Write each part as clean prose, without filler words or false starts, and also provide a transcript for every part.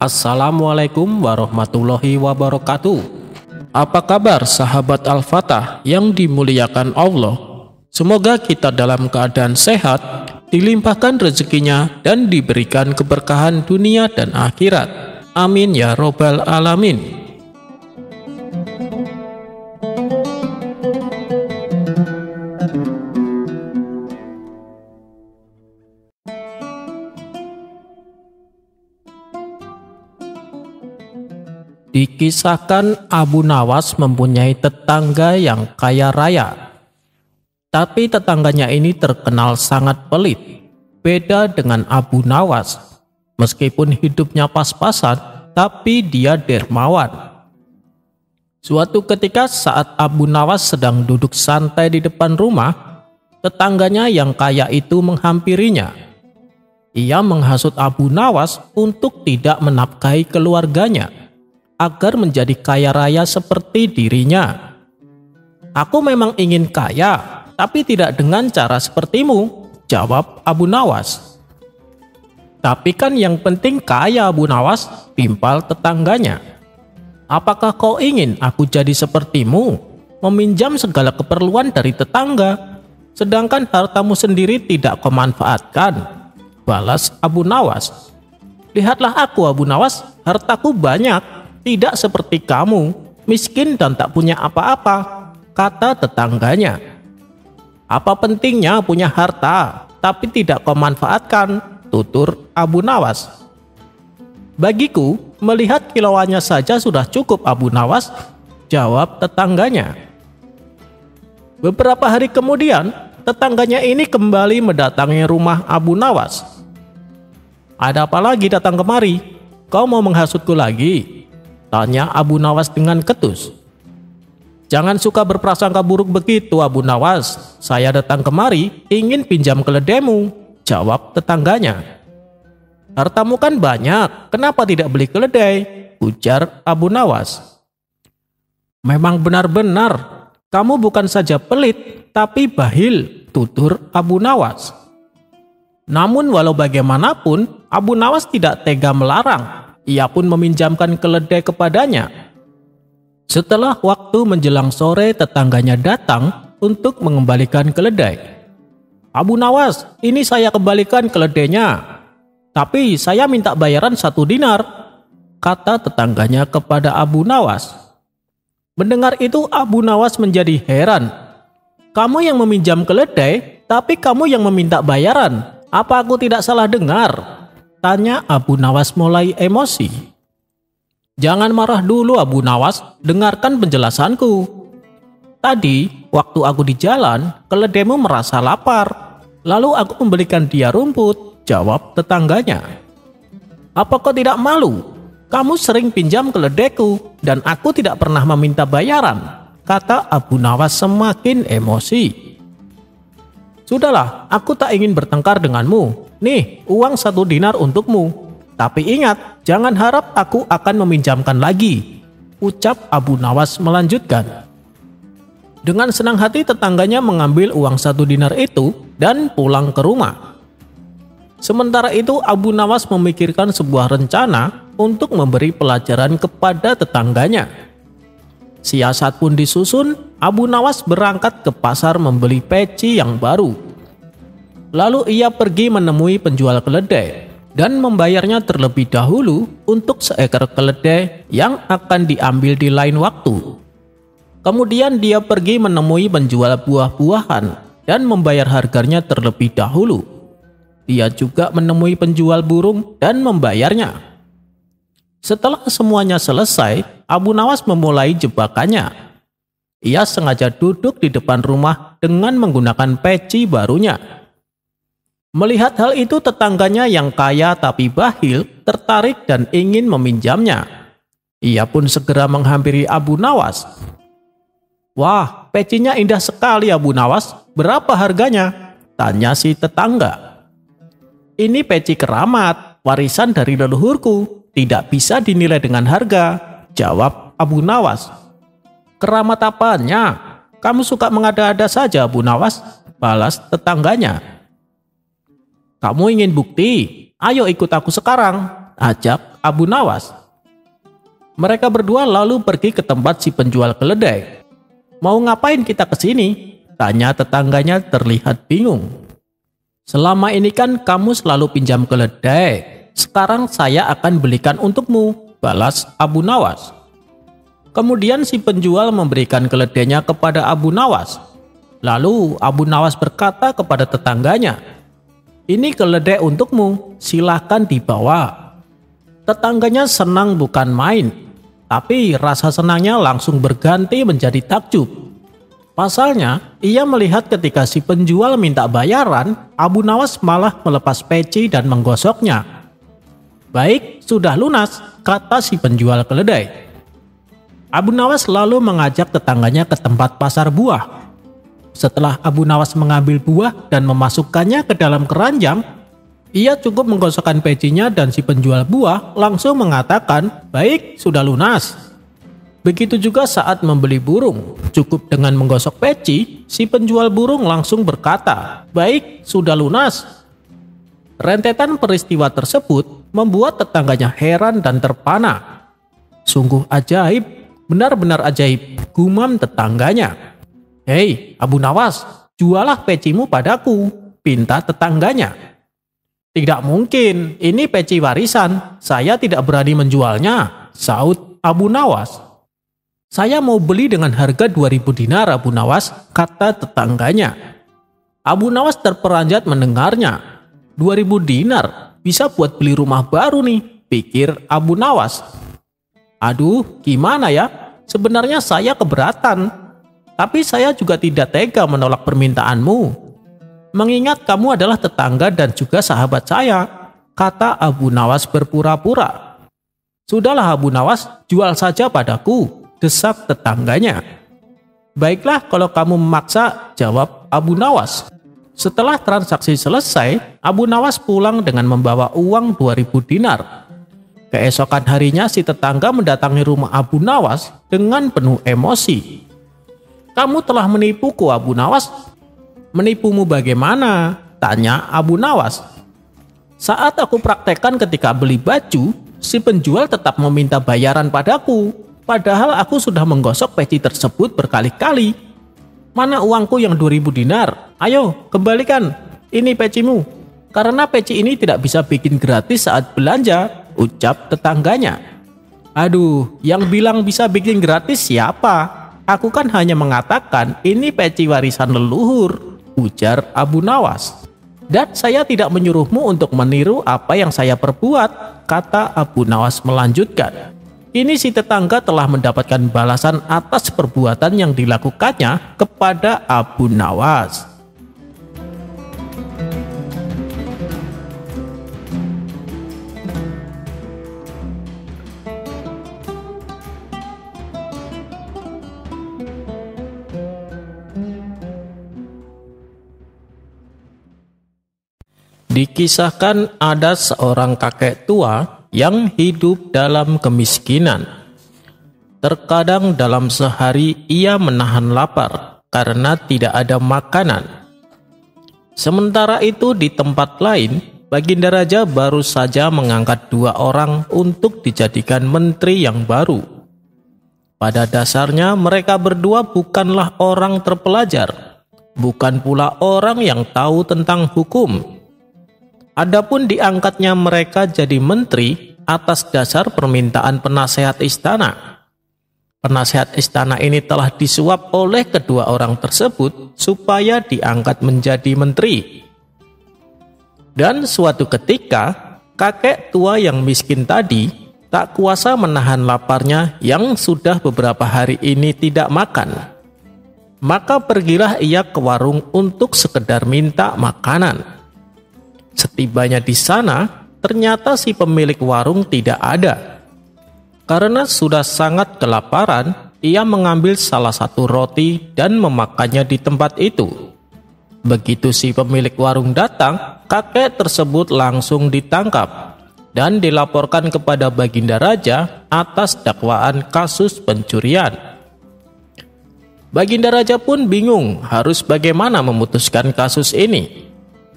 Assalamualaikum warahmatullahi wabarakatuh. Apa kabar sahabat Al-Fatah yang dimuliakan Allah? Semoga kita dalam keadaan sehat, dilimpahkan rezekinya dan diberikan keberkahan dunia dan akhirat. Amin ya robbal alamin. Dikisahkan Abu Nawas mempunyai tetangga yang kaya raya. Tapi tetangganya ini terkenal sangat pelit. Beda dengan Abu Nawas. Meskipun hidupnya pas-pasan, tapi dia dermawan. Suatu ketika saat Abu Nawas sedang duduk santai di depan rumah, tetangganya yang kaya itu menghampirinya. Ia menghasut Abu Nawas untuk tidak menafkahi keluarganya agar menjadi kaya raya seperti dirinya. "Aku memang ingin kaya, tapi tidak dengan cara sepertimu," jawab Abu Nawas. "Tapi kan yang penting kaya, Abu Nawas," timpal tetangganya. "Apakah kau ingin aku jadi sepertimu, meminjam segala keperluan dari tetangga, sedangkan hartamu sendiri tidak kau manfaatkan?" balas Abu Nawas. "Lihatlah aku, Abu Nawas, hartaku banyak. Tidak seperti kamu, miskin dan tak punya apa-apa," kata tetangganya. "Apa pentingnya punya harta, tapi tidak kau manfaatkan?" tutur Abu Nawas. "Bagiku, melihat kilauannya saja sudah cukup, Abu Nawas," jawab tetangganya. Beberapa hari kemudian, tetangganya ini kembali mendatangi rumah Abu Nawas. "Ada apa lagi datang kemari? Kau mau menghasutku lagi?" tanya Abu Nawas dengan ketus. "Jangan suka berprasangka buruk begitu, Abu Nawas. Saya datang kemari ingin pinjam keledaimu," jawab tetangganya. "Hartamu kan banyak, kenapa tidak beli keledai?" ujar Abu Nawas. "Memang benar-benar, kamu bukan saja pelit, tapi bahil," tutur Abu Nawas. Namun walau bagaimanapun, Abu Nawas tidak tega melarang. Ia pun meminjamkan keledai kepadanya. Setelah waktu menjelang sore, tetangganya datang untuk mengembalikan keledai. "Abu Nawas, ini saya kembalikan keledainya, tapi saya minta bayaran 1 dinar," kata tetangganya kepada Abu Nawas. Mendengar itu Abu Nawas menjadi heran. "Kamu yang meminjam keledai, tapi kamu yang meminta bayaran. Apa aku tidak salah dengar?" tanya Abu Nawas mulai emosi. "Jangan marah dulu, Abu Nawas, dengarkan penjelasanku. Tadi waktu aku di jalan, keledaimu merasa lapar, lalu aku memberikan dia rumput," jawab tetangganya. "Apa kau tidak malu? Kamu sering pinjam keledaiku dan aku tidak pernah meminta bayaran," kata Abu Nawas semakin emosi. "Sudahlah, aku tak ingin bertengkar denganmu. Nih, uang 1 dinar untukmu. Tapi ingat, jangan harap aku akan meminjamkan lagi," ucap Abu Nawas melanjutkan. Dengan senang hati tetangganya mengambil uang 1 dinar itu dan pulang ke rumah. Sementara itu Abu Nawas memikirkan sebuah rencana untuk memberi pelajaran kepada tetangganya. Siasat pun disusun. Abu Nawas berangkat ke pasar membeli peci yang baru. Lalu ia pergi menemui penjual keledai dan membayarnya terlebih dahulu untuk seekor keledai yang akan diambil di lain waktu. Kemudian dia pergi menemui penjual buah-buahan dan membayar harganya terlebih dahulu. Dia juga menemui penjual burung dan membayarnya. Setelah semuanya selesai, Abu Nawas memulai jebakannya. Ia sengaja duduk di depan rumah dengan menggunakan peci barunya. Melihat hal itu, tetangganya yang kaya tapi bahil tertarik dan ingin meminjamnya. Ia pun segera menghampiri Abu Nawas. "Wah, pecinya indah sekali, Abu Nawas. Berapa harganya?" tanya si tetangga. "Ini peci keramat, warisan dari leluhurku. Tidak bisa dinilai dengan harga," jawab Abu Nawas. "Keramat apanya? Kamu suka mengada-ada saja, Abu Nawas," balas tetangganya. "Kamu ingin bukti? Ayo ikut aku sekarang," ajak Abu Nawas. Mereka berdua lalu pergi ke tempat si penjual keledai. "Mau ngapain kita ke sini?" tanya tetangganya terlihat bingung. "Selama ini kan kamu selalu pinjam keledai. Sekarang saya akan belikan untukmu," balas Abu Nawas. Kemudian si penjual memberikan keledainya kepada Abu Nawas. Lalu Abu Nawas berkata kepada tetangganya, "Ini keledai untukmu, silahkan dibawa." Tetangganya senang bukan main, tapi rasa senangnya langsung berganti menjadi takjub. Pasalnya, ia melihat ketika si penjual minta bayaran, Abu Nawas malah melepas peci dan menggosoknya. "Baik, sudah lunas," kata si penjual keledai. Abu Nawas lalu mengajak tetangganya ke tempat pasar buah. Setelah Abu Nawas mengambil buah dan memasukkannya ke dalam keranjang, ia cukup menggosokkan pecinya dan si penjual buah langsung mengatakan, "Baik, sudah lunas." Begitu juga saat membeli burung, cukup dengan menggosok peci, si penjual burung langsung berkata, "Baik, sudah lunas." Rentetan peristiwa tersebut membuat tetangganya heran dan terpana. "Sungguh ajaib, benar-benar ajaib," gumam tetangganya. "Hei, Abu Nawas, jualah pecimu padaku," pinta tetangganya. "Tidak mungkin, ini peci warisan, saya tidak berani menjualnya," saut Abu Nawas. "Saya mau beli dengan harga 2.000 dinar, Abu Nawas," kata tetangganya. Abu Nawas terperanjat mendengarnya. 2.000 dinar, bisa buat beli rumah baru nih, pikir Abu Nawas. "Aduh, gimana ya? Sebenarnya saya keberatan. Tapi saya juga tidak tega menolak permintaanmu. Mengingat kamu adalah tetangga dan juga sahabat saya," kata Abu Nawas berpura-pura. "Sudahlah Abu Nawas, jual saja padaku," desak tetangganya. "Baiklah kalau kamu memaksa," jawab Abu Nawas. Setelah transaksi selesai, Abu Nawas pulang dengan membawa uang 2.000 dinar. Keesokan harinya si tetangga mendatangi rumah Abu Nawas dengan penuh emosi. "Kamu telah menipuku, Abu Nawas." "Menipumu bagaimana?" tanya Abu Nawas. "Saat aku praktekkan ketika beli baju, si penjual tetap meminta bayaran padaku, padahal aku sudah menggosok peci tersebut berkali-kali. Mana uangku yang 2.000 dinar? Ayo, kembalikan, ini pecimu. Karena peci ini tidak bisa bikin gratis saat belanja," ucap tetangganya. "Aduh, yang bilang bisa bikin gratis siapa? Aku kan hanya mengatakan ini peci warisan leluhur," ujar Abu Nawas. "Dan saya tidak menyuruhmu untuk meniru apa yang saya perbuat," kata Abu Nawas melanjutkan. Kini si tetangga telah mendapatkan balasan atas perbuatan yang dilakukannya kepada Abu Nawas. Dikisahkan ada seorang kakek tua yang hidup dalam kemiskinan. Terkadang dalam sehari ia menahan lapar karena tidak ada makanan. Sementara itu di tempat lain, Baginda Raja baru saja mengangkat 2 orang untuk dijadikan menteri yang baru. Pada dasarnya mereka berdua bukanlah orang terpelajar, bukan pula orang yang tahu tentang hukum. Adapun diangkatnya mereka jadi menteri atas dasar permintaan penasehat istana. Penasehat istana ini telah disuap oleh kedua orang tersebut supaya diangkat menjadi menteri. Dan suatu ketika, kakek tua yang miskin tadi tak kuasa menahan laparnya yang sudah beberapa hari ini tidak makan. Maka pergilah ia ke warung untuk sekedar minta makanan. Setibanya di sana, ternyata si pemilik warung tidak ada. Karena sudah sangat kelaparan, ia mengambil salah satu roti dan memakannya di tempat itu. Begitu si pemilik warung datang, kakek tersebut langsung ditangkap dan dilaporkan kepada Baginda Raja atas dakwaan kasus pencurian. Baginda Raja pun bingung harus bagaimana memutuskan kasus ini.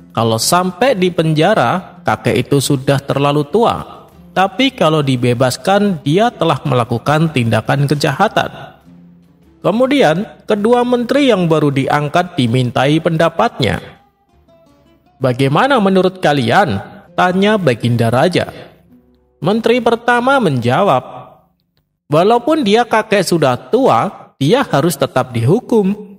Kalau sampai di penjara, kakek itu sudah terlalu tua, Tapi kalau dibebaskan, dia telah melakukan tindakan kejahatan. Kemudian, kedua menteri yang baru diangkat dimintai pendapatnya. "Bagaimana menurut kalian?" tanya Baginda Raja. Menteri pertama menjawab, "Walaupun dia kakek sudah tua, dia harus tetap dihukum.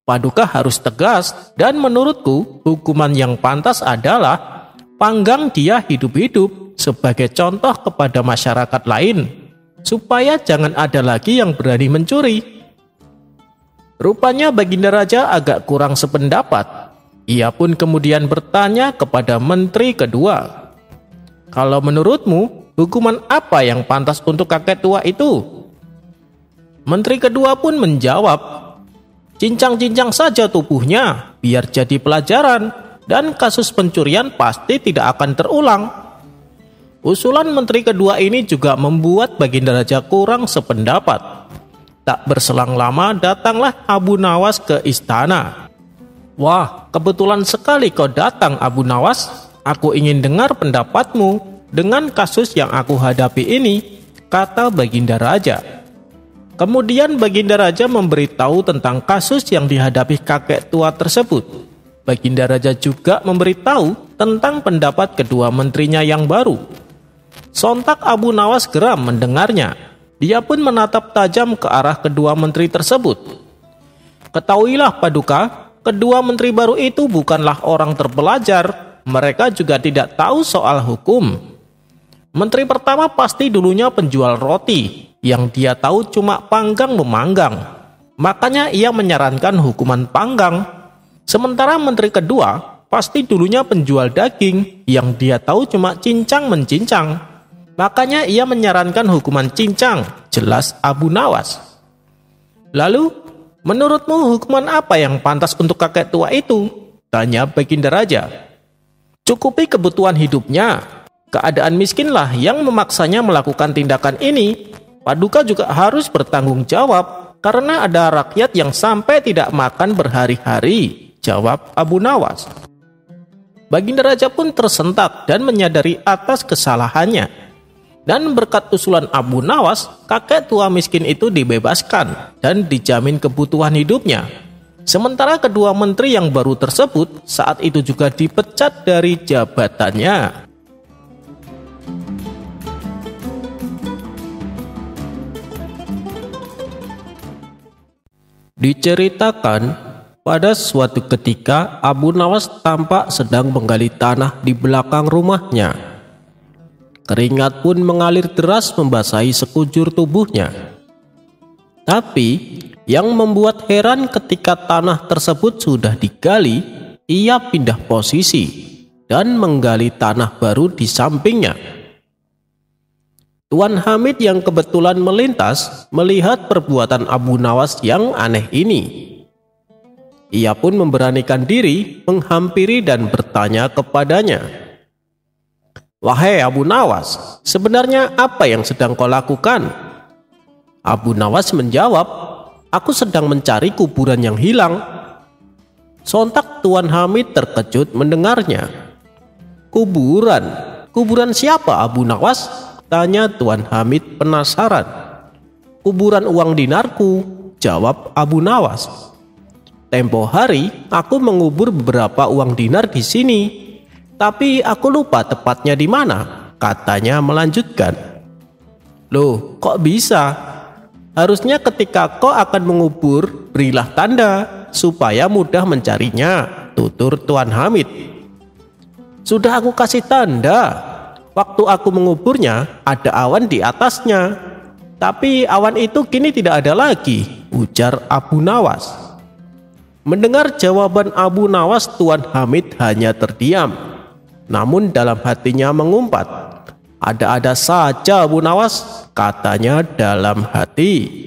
Paduka harus tegas, dan menurutku hukuman yang pantas adalah panggang dia hidup-hidup sebagai contoh kepada masyarakat lain, supaya jangan ada lagi yang berani mencuri." Rupanya Baginda Raja agak kurang sependapat. Ia pun kemudian bertanya kepada menteri kedua, "Kalau menurutmu, hukuman apa yang pantas untuk kakek tua itu?" Menteri kedua pun menjawab, "Cincang-cincang saja tubuhnya, biar jadi pelajaran, dan kasus pencurian pasti tidak akan terulang." Usulan menteri kedua ini juga membuat Baginda Raja kurang sependapat. Tak berselang lama datanglah Abu Nawas ke istana. "Wah, kebetulan sekali kau datang, Abu Nawas. Aku ingin dengar pendapatmu dengan kasus yang aku hadapi ini," kata Baginda Raja. Kemudian Baginda Raja memberitahu tentang kasus yang dihadapi kakek tua tersebut. Baginda Raja juga memberitahu tentang pendapat kedua menterinya yang baru. Sontak Abu Nawas geram mendengarnya. Dia pun menatap tajam ke arah kedua menteri tersebut. "Ketahuilah Paduka, kedua menteri baru itu bukanlah orang terpelajar. Mereka juga tidak tahu soal hukum. Menteri pertama pasti dulunya penjual roti, yang dia tahu cuma panggang memanggang. Makanya ia menyarankan hukuman panggang. Sementara menteri kedua pasti dulunya penjual daging, yang dia tahu cuma cincang mencincang. Makanya ia menyarankan hukuman cincang," jelas Abu Nawas. "Lalu, menurutmu hukuman apa yang pantas untuk kakek tua itu?" tanya Baginda Raja. "Cukupi kebutuhan hidupnya. Keadaan miskinlah yang memaksanya melakukan tindakan ini. Paduka juga harus bertanggung jawab karena ada rakyat yang sampai tidak makan berhari-hari," jawab Abu Nawas. Baginda Raja pun tersentak dan menyadari atas kesalahannya. Dan berkat usulan Abu Nawas, kakek tua miskin itu dibebaskan dan dijamin kebutuhan hidupnya. Sementara kedua menteri yang baru tersebut saat itu juga dipecat dari jabatannya. Diceritakan, pada suatu ketika Abu Nawas tampak sedang menggali tanah di belakang rumahnya. Keringat pun mengalir deras membasahi sekujur tubuhnya. Tapi yang membuat heran ketika tanah tersebut sudah digali, ia pindah posisi dan menggali tanah baru di sampingnya. Tuan Hamid yang kebetulan melintas melihat perbuatan Abu Nawas yang aneh ini. Ia pun memberanikan diri menghampiri dan bertanya kepadanya, "Wahai Abu Nawas, sebenarnya apa yang sedang kau lakukan?" Abu Nawas menjawab, "Aku sedang mencari kuburan yang hilang." Sontak Tuan Hamid terkejut mendengarnya. "Kuburan? Kuburan siapa, Abu Nawas?" tanya Tuan Hamid penasaran. "Kuburan uang dinarku," jawab Abu Nawas. "Tempo hari aku mengubur beberapa uang dinar di sini. Tapi aku lupa tepatnya di mana," katanya melanjutkan. "Loh, kok bisa? Harusnya ketika kau akan mengubur, berilah tanda supaya mudah mencarinya," tutur Tuan Hamid. "Sudah aku kasih tanda. Waktu aku menguburnya, ada awan di atasnya. Tapi awan itu kini tidak ada lagi," ujar Abu Nawas. Mendengar jawaban Abu Nawas, Tuan Hamid hanya terdiam. Namun dalam hatinya mengumpat, "Ada-ada saja Abu Nawas," katanya dalam hati.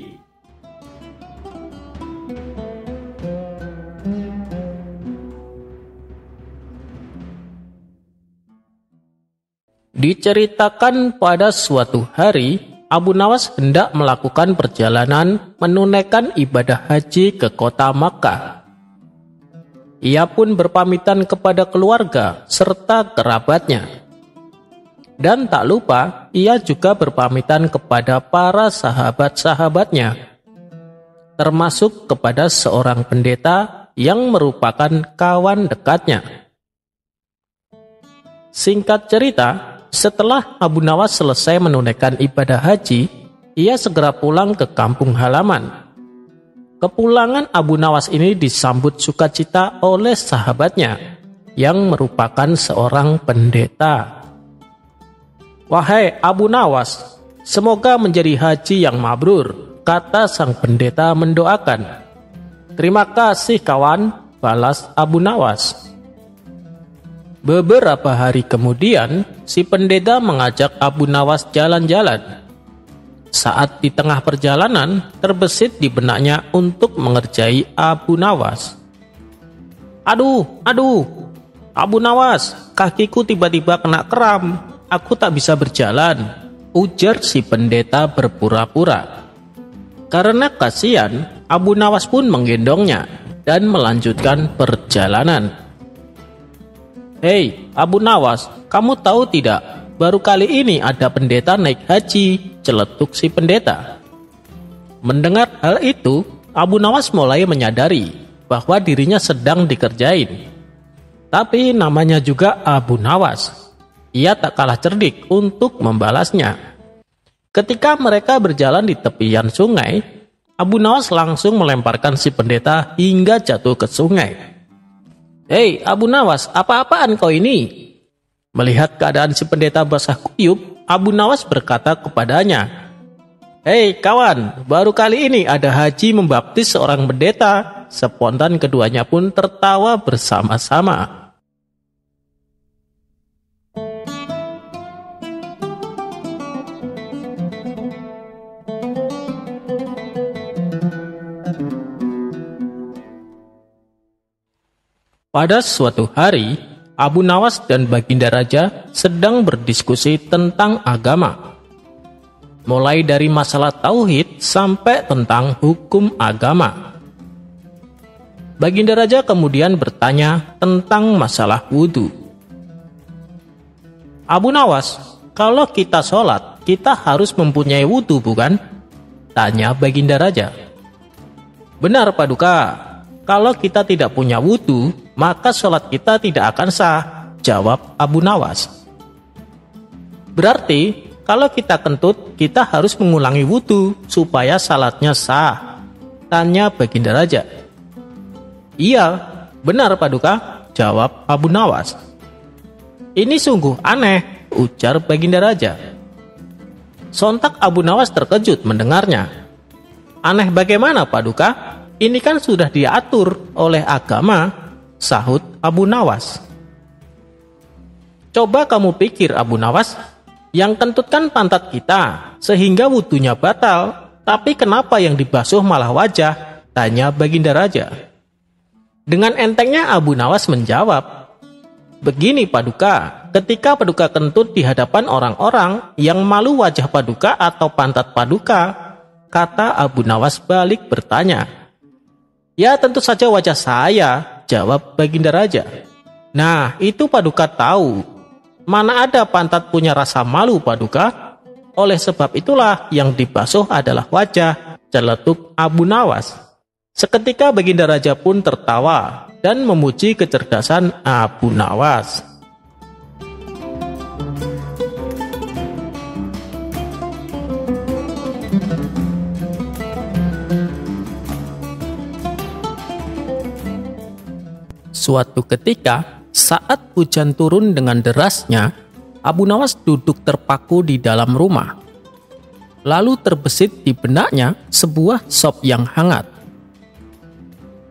Diceritakan pada suatu hari, Abu Nawas hendak melakukan perjalanan menunaikan ibadah haji ke kota Makkah. Ia pun berpamitan kepada keluarga serta kerabatnya. Dan tak lupa, ia juga berpamitan kepada para sahabat-sahabatnya, termasuk kepada seorang pendeta yang merupakan kawan dekatnya. Singkat cerita, setelah Abu Nawas selesai menunaikan ibadah haji, ia segera pulang ke kampung halaman. Kepulangan Abu Nawas ini disambut sukacita oleh sahabatnya, yang merupakan seorang pendeta. "Wahai Abu Nawas, semoga menjadi haji yang mabrur," kata sang pendeta mendoakan. "Terima kasih kawan," balas Abu Nawas. Beberapa hari kemudian, si pendeta mengajak Abu Nawas jalan-jalan. Saat di tengah perjalanan, terbesit di benaknya untuk mengerjai Abu Nawas. Aduh, Abu Nawas, kakiku tiba-tiba kena kram. Aku tak bisa berjalan," ujar si pendeta berpura-pura. Karena kasihan, Abu Nawas pun menggendongnya dan melanjutkan perjalanan. "Hei, Abu Nawas, kamu tahu tidak? Baru kali ini ada pendeta naik haji," celetuk si pendeta. Mendengar hal itu, Abu Nawas mulai menyadari bahwa dirinya sedang dikerjain. Tapi namanya juga Abu Nawas. Ia tak kalah cerdik untuk membalasnya. Ketika mereka berjalan di tepian sungai, Abu Nawas langsung melemparkan si pendeta hingga jatuh ke sungai. "Hei Abu Nawas, apa-apaan kau ini?" Melihat keadaan si pendeta basah kuyup, Abu Nawas berkata kepadanya, "Hei kawan, baru kali ini ada haji membaptis seorang pendeta." Spontan keduanya pun tertawa bersama-sama. Pada suatu hari, Abu Nawas dan Baginda Raja sedang berdiskusi tentang agama. Mulai dari masalah tauhid sampai tentang hukum agama. Baginda Raja kemudian bertanya tentang masalah wudhu. "Abu Nawas, kalau kita sholat, kita harus mempunyai wudhu bukan?" tanya Baginda Raja. "Benar Paduka, kalau kita tidak punya wudhu, maka sholat kita tidak akan sah," jawab Abu Nawas. "Berarti kalau kita kentut, kita harus mengulangi wudhu supaya salatnya sah?" tanya Baginda Raja. "Iya, benar Paduka," jawab Abu Nawas. "Ini sungguh aneh," ujar Baginda Raja. Sontak Abu Nawas terkejut mendengarnya. "Aneh bagaimana Paduka? Ini kan sudah diatur oleh agama," sahut Abu Nawas. "Coba kamu pikir Abu Nawas, yang kentut kan pantat kita, sehingga wudhunya batal. Tapi kenapa yang dibasuh malah wajah?" tanya Baginda Raja. Dengan entengnya Abu Nawas menjawab, "Begini Paduka, ketika Paduka kentut di hadapan orang-orang, yang malu wajah Paduka atau pantat Paduka?" kata Abu Nawas balik bertanya. "Ya tentu saja wajah saya," jawab Baginda Raja. "Nah itu Paduka tahu. Mana ada pantat punya rasa malu Paduka? Oleh sebab itulah yang dibasuh adalah wajah," celetuk Abu Nawas. Seketika Baginda Raja pun tertawa dan memuji kecerdasan Abu Nawas. Suatu ketika, saat hujan turun dengan derasnya, Abu Nawas duduk terpaku di dalam rumah. Lalu terbesit di benaknya sebuah sop yang hangat.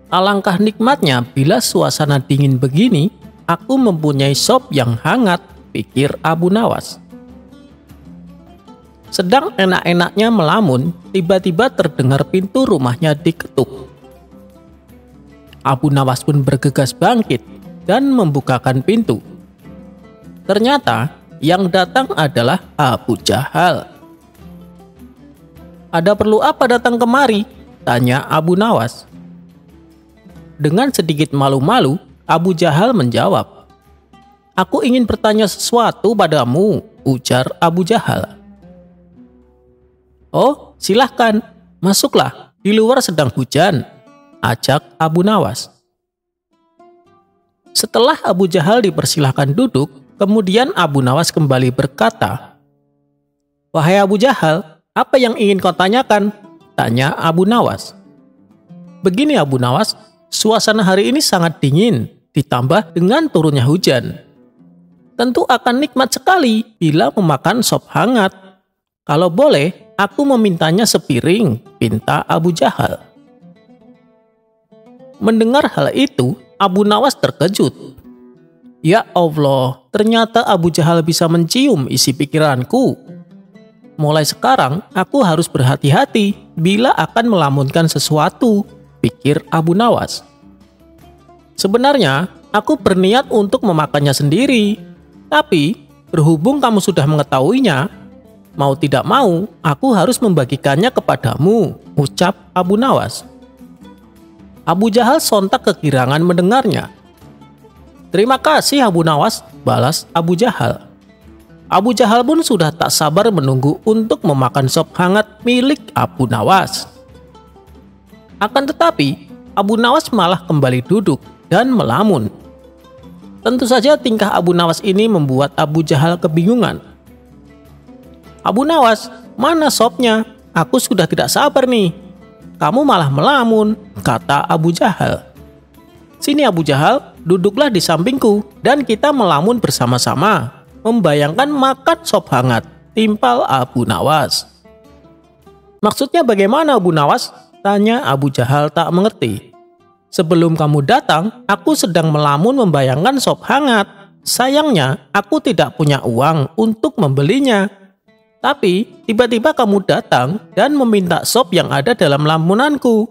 Alangkah nikmatnya bila suasana dingin begini, aku mempunyai sop yang hangat, pikir Abu Nawas. Sedang enak-enaknya melamun, tiba-tiba terdengar pintu rumahnya diketuk. Abu Nawas pun bergegas bangkit dan membukakan pintu. Ternyata yang datang adalah Abu Jahal. "Ada perlu apa datang kemari?" tanya Abu Nawas. Dengan sedikit malu-malu, Abu Jahal menjawab, "Aku ingin bertanya sesuatu padamu," ujar Abu Jahal. "Oh, silahkan, masuklah, di luar sedang hujan," ajak Abu Nawas. Setelah Abu Jahal dipersilahkan duduk, kemudian Abu Nawas kembali berkata, "Wahai Abu Jahal, apa yang ingin kau tanyakan?" tanya Abu Nawas. "Begini Abu Nawas, suasana hari ini sangat dingin, ditambah dengan turunnya hujan. Tentu akan nikmat sekali bila memakan sop hangat. Kalau boleh, aku memintanya sepiring," pinta Abu Jahal. Mendengar hal itu, Abu Nawas terkejut. Ya Allah, ternyata Abu Jahal bisa mencium isi pikiranku. Mulai sekarang, aku harus berhati-hati bila akan melamunkan sesuatu, pikir Abu Nawas. Sebenarnya, aku berniat untuk memakannya sendiri. Tapi, berhubung kamu sudah mengetahuinya, mau tidak mau, aku harus membagikannya kepadamu, ucap Abu Nawas. Abu Jahal sontak kegirangan mendengarnya. "Terima kasih Abu Nawas," balas Abu Jahal. Abu Jahal pun sudah tak sabar menunggu untuk memakan sop hangat milik Abu Nawas. Akan tetapi, Abu Nawas malah kembali duduk dan melamun. Tentu saja tingkah Abu Nawas ini membuat Abu Jahal kebingungan. "Abu Nawas, mana sopnya? Aku sudah tidak sabar nih." "Kamu malah melamun," kata Abu Jahal. "Sini Abu Jahal, duduklah di sampingku dan kita melamun bersama-sama, membayangkan makan sop hangat," timpal Abu Nawas. "Maksudnya bagaimana Abu Nawas?" tanya Abu Jahal tak mengerti. "Sebelum kamu datang, aku sedang melamun membayangkan sop hangat. Sayangnya, aku tidak punya uang untuk membelinya. Tapi, tiba-tiba kamu datang dan meminta sop yang ada dalam lamunanku.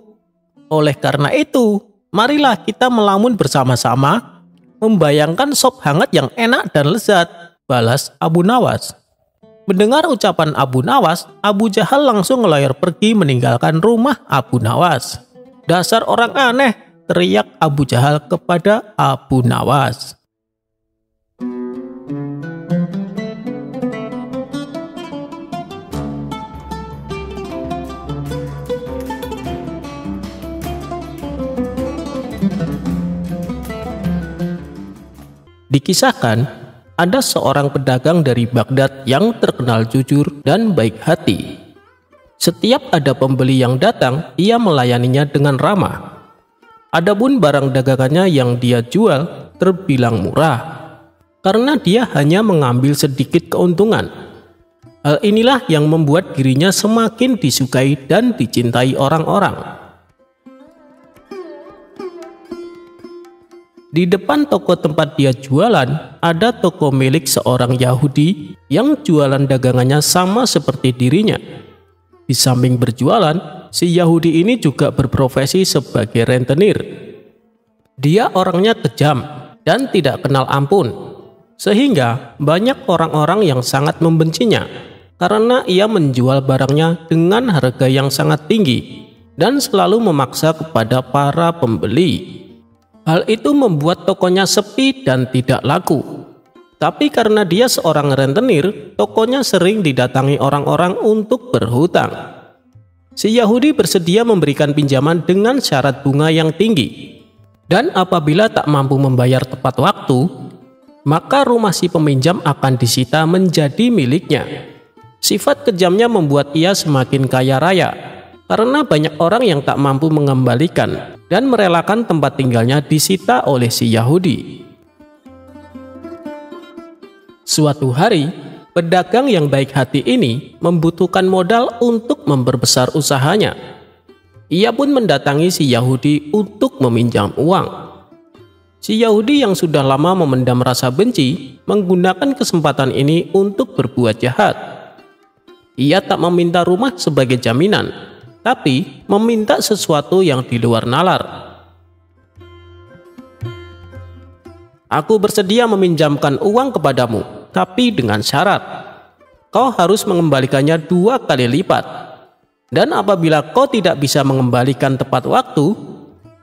Oleh karena itu, marilah kita melamun bersama-sama, membayangkan sop hangat yang enak dan lezat," balas Abu Nawas. Mendengar ucapan Abu Nawas, Abu Jahal langsung ngelayar pergi meninggalkan rumah Abu Nawas. "Dasar orang aneh," teriak Abu Jahal kepada Abu Nawas. Dikisahkan, ada seorang pedagang dari Baghdad yang terkenal jujur dan baik hati. Setiap ada pembeli yang datang, ia melayaninya dengan ramah. Adapun barang dagangannya yang dia jual terbilang murah, karena dia hanya mengambil sedikit keuntungan. Hal inilah yang membuat dirinya semakin disukai dan dicintai orang-orang. Di depan toko tempat dia jualan, ada toko milik seorang Yahudi yang jualan dagangannya sama seperti dirinya. Di samping berjualan, si Yahudi ini juga berprofesi sebagai rentenir. Dia orangnya kejam dan tidak kenal ampun, sehingga banyak orang-orang yang sangat membencinya karena ia menjual barangnya dengan harga yang sangat tinggi dan selalu memaksa kepada para pembeli. Hal itu membuat tokonya sepi dan tidak laku. Tapi karena dia seorang rentenir, tokonya sering didatangi orang-orang untuk berhutang. Si Yahudi bersedia memberikan pinjaman dengan syarat bunga yang tinggi. Dan apabila tak mampu membayar tepat waktu, maka rumah si peminjam akan disita menjadi miliknya. Sifat kejamnya membuat ia semakin kaya raya, karena banyak orang yang tak mampu mengembalikan dan merelakan tempat tinggalnya disita oleh si Yahudi. Suatu hari, pedagang yang baik hati ini membutuhkan modal untuk memperbesar usahanya. Ia pun mendatangi si Yahudi untuk meminjam uang. Si Yahudi yang sudah lama memendam rasa benci menggunakan kesempatan ini untuk berbuat jahat. Ia tak meminta rumah sebagai jaminan, tapi meminta sesuatu yang di luar nalar. "Aku bersedia meminjamkan uang kepadamu, tapi dengan syarat. Kau harus mengembalikannya 2 kali lipat. Dan apabila kau tidak bisa mengembalikan tepat waktu,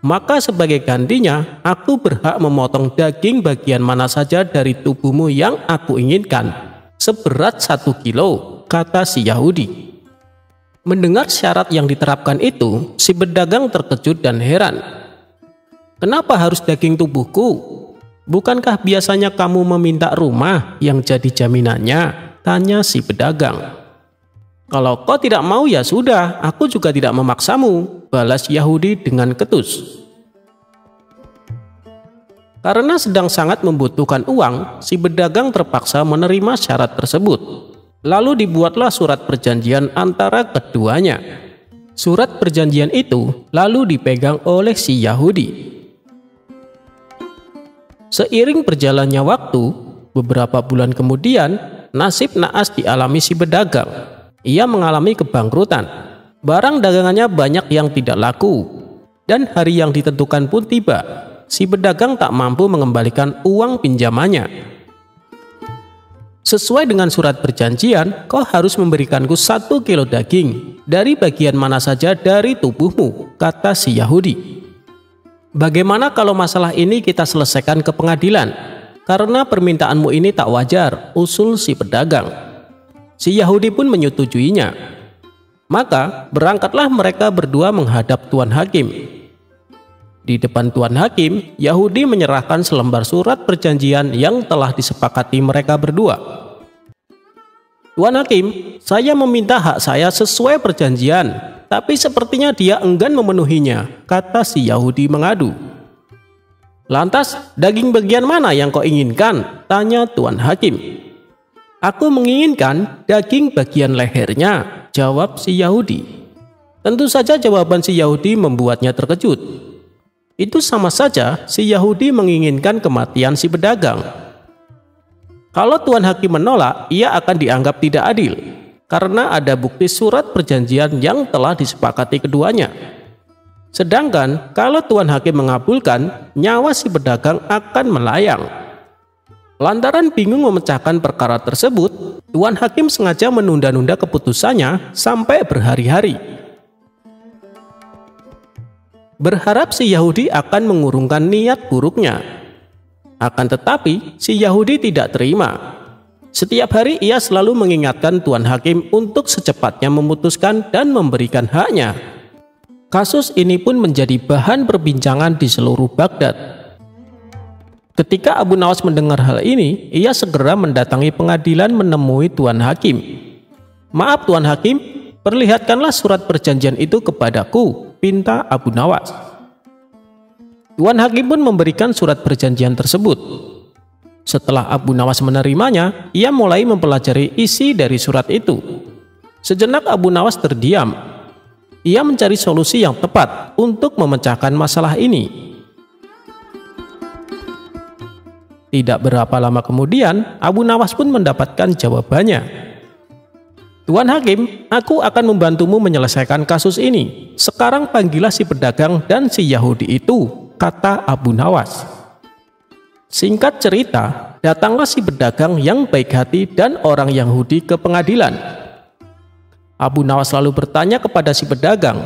maka sebagai gantinya aku berhak memotong daging bagian mana saja dari tubuhmu yang aku inginkan, seberat 1 kilo, kata si Yahudi. Mendengar syarat yang diterapkan itu, si pedagang terkejut dan heran. Kenapa harus daging tubuhku? Bukankah biasanya kamu meminta rumah yang jadi jaminannya? Tanya si pedagang. Kalau kau tidak mau ya sudah, aku juga tidak memaksamu, balas Yahudi dengan ketus. Karena sedang sangat membutuhkan uang, si pedagang terpaksa menerima syarat tersebut. Lalu dibuatlah surat perjanjian antara keduanya. Surat perjanjian itu lalu dipegang oleh si Yahudi. Seiring berjalannya waktu, beberapa bulan kemudian, nasib naas dialami si pedagang. Ia mengalami kebangkrutan. Barang dagangannya banyak yang tidak laku. Dan hari yang ditentukan pun tiba. Si pedagang tak mampu mengembalikan uang pinjamannya. Sesuai dengan surat perjanjian, kau harus memberikanku 1 kilo daging dari bagian mana saja dari tubuhmu, kata si Yahudi. Bagaimana kalau masalah ini kita selesaikan ke pengadilan? Karena permintaanmu ini tak wajar, usul si pedagang. Si Yahudi pun menyetujuinya. Maka berangkatlah mereka berdua menghadap Tuan Hakim. Di depan Tuan Hakim, Yahudi menyerahkan selembar surat perjanjian yang telah disepakati mereka berdua. Tuan Hakim, saya meminta hak saya sesuai perjanjian, tapi sepertinya dia enggan memenuhinya, kata si Yahudi mengadu. Lantas, daging bagian mana yang kau inginkan? Tanya Tuan Hakim. Aku menginginkan daging bagian lehernya, jawab si Yahudi. Tentu saja jawaban si Yahudi membuatnya terkejut. Itu sama saja si Yahudi menginginkan kematian si pedagang. Kalau Tuan Hakim menolak, ia akan dianggap tidak adil karena ada bukti surat perjanjian yang telah disepakati keduanya. Sedangkan kalau Tuan Hakim mengabulkan, nyawa si pedagang akan melayang. Lantaran bingung memecahkan perkara tersebut, Tuan Hakim sengaja menunda-nunda keputusannya sampai berhari-hari. Berharap si Yahudi akan mengurungkan niat buruknya. Akan tetapi, si Yahudi tidak terima. Setiap hari ia selalu mengingatkan Tuan Hakim untuk secepatnya memutuskan dan memberikan haknya. Kasus ini pun menjadi bahan perbincangan di seluruh Baghdad. Ketika Abu Nawas mendengar hal ini, ia segera mendatangi pengadilan menemui Tuan Hakim. Maaf Tuan Hakim, perlihatkanlah surat perjanjian itu kepadaku, pinta Abu Nawas. Tuan Hakim pun memberikan surat perjanjian tersebut. Setelah Abu Nawas menerimanya, ia mulai mempelajari isi dari surat itu. Sejenak Abu Nawas terdiam. Ia mencari solusi yang tepat untuk memecahkan masalah ini. Tidak berapa lama kemudian, Abu Nawas pun mendapatkan jawabannya. Tuan Hakim, aku akan membantumu menyelesaikan kasus ini. Sekarang panggillah si pedagang dan si Yahudi itu, kata Abu Nawas. Singkat cerita, datanglah si pedagang yang baik hati dan orang Yahudi ke pengadilan. Abu Nawas lalu bertanya kepada si pedagang,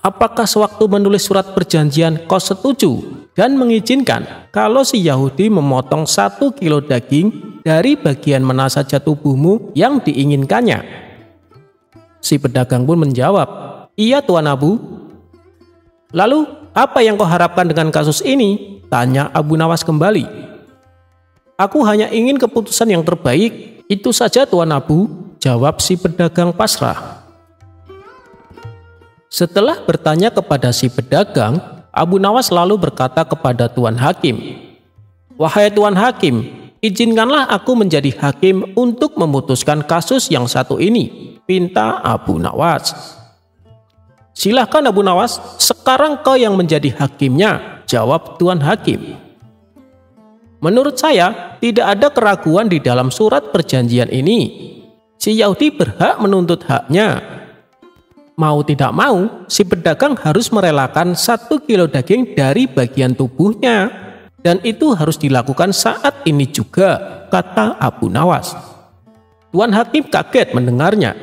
apakah sewaktu menulis surat perjanjian kau setuju dan mengizinkan kalau si Yahudi memotong 1 kilo daging dari bagian mana saja tubuhmu yang diinginkannya? Si pedagang pun menjawab, iya Tuan Abu. Lalu, apa yang kau harapkan dengan kasus ini? Tanya Abu Nawas kembali. Aku hanya ingin keputusan yang terbaik, itu saja Tuan Abu, jawab si pedagang pasrah. Setelah bertanya kepada si pedagang, Abu Nawas lalu berkata kepada Tuan Hakim, wahai Tuan Hakim, izinkanlah aku menjadi hakim untuk memutuskan kasus yang satu ini, pinta Abu Nawas. Silahkan Abu Nawas, sekarang kau yang menjadi hakimnya, jawab Tuan Hakim. Menurut saya, tidak ada keraguan di dalam surat perjanjian ini. Si Yahudi berhak menuntut haknya. Mau tidak mau, si pedagang harus merelakan 1 kilo daging dari bagian tubuhnya. Dan itu harus dilakukan saat ini juga, kata Abu Nawas. Tuan Hakim kaget mendengarnya.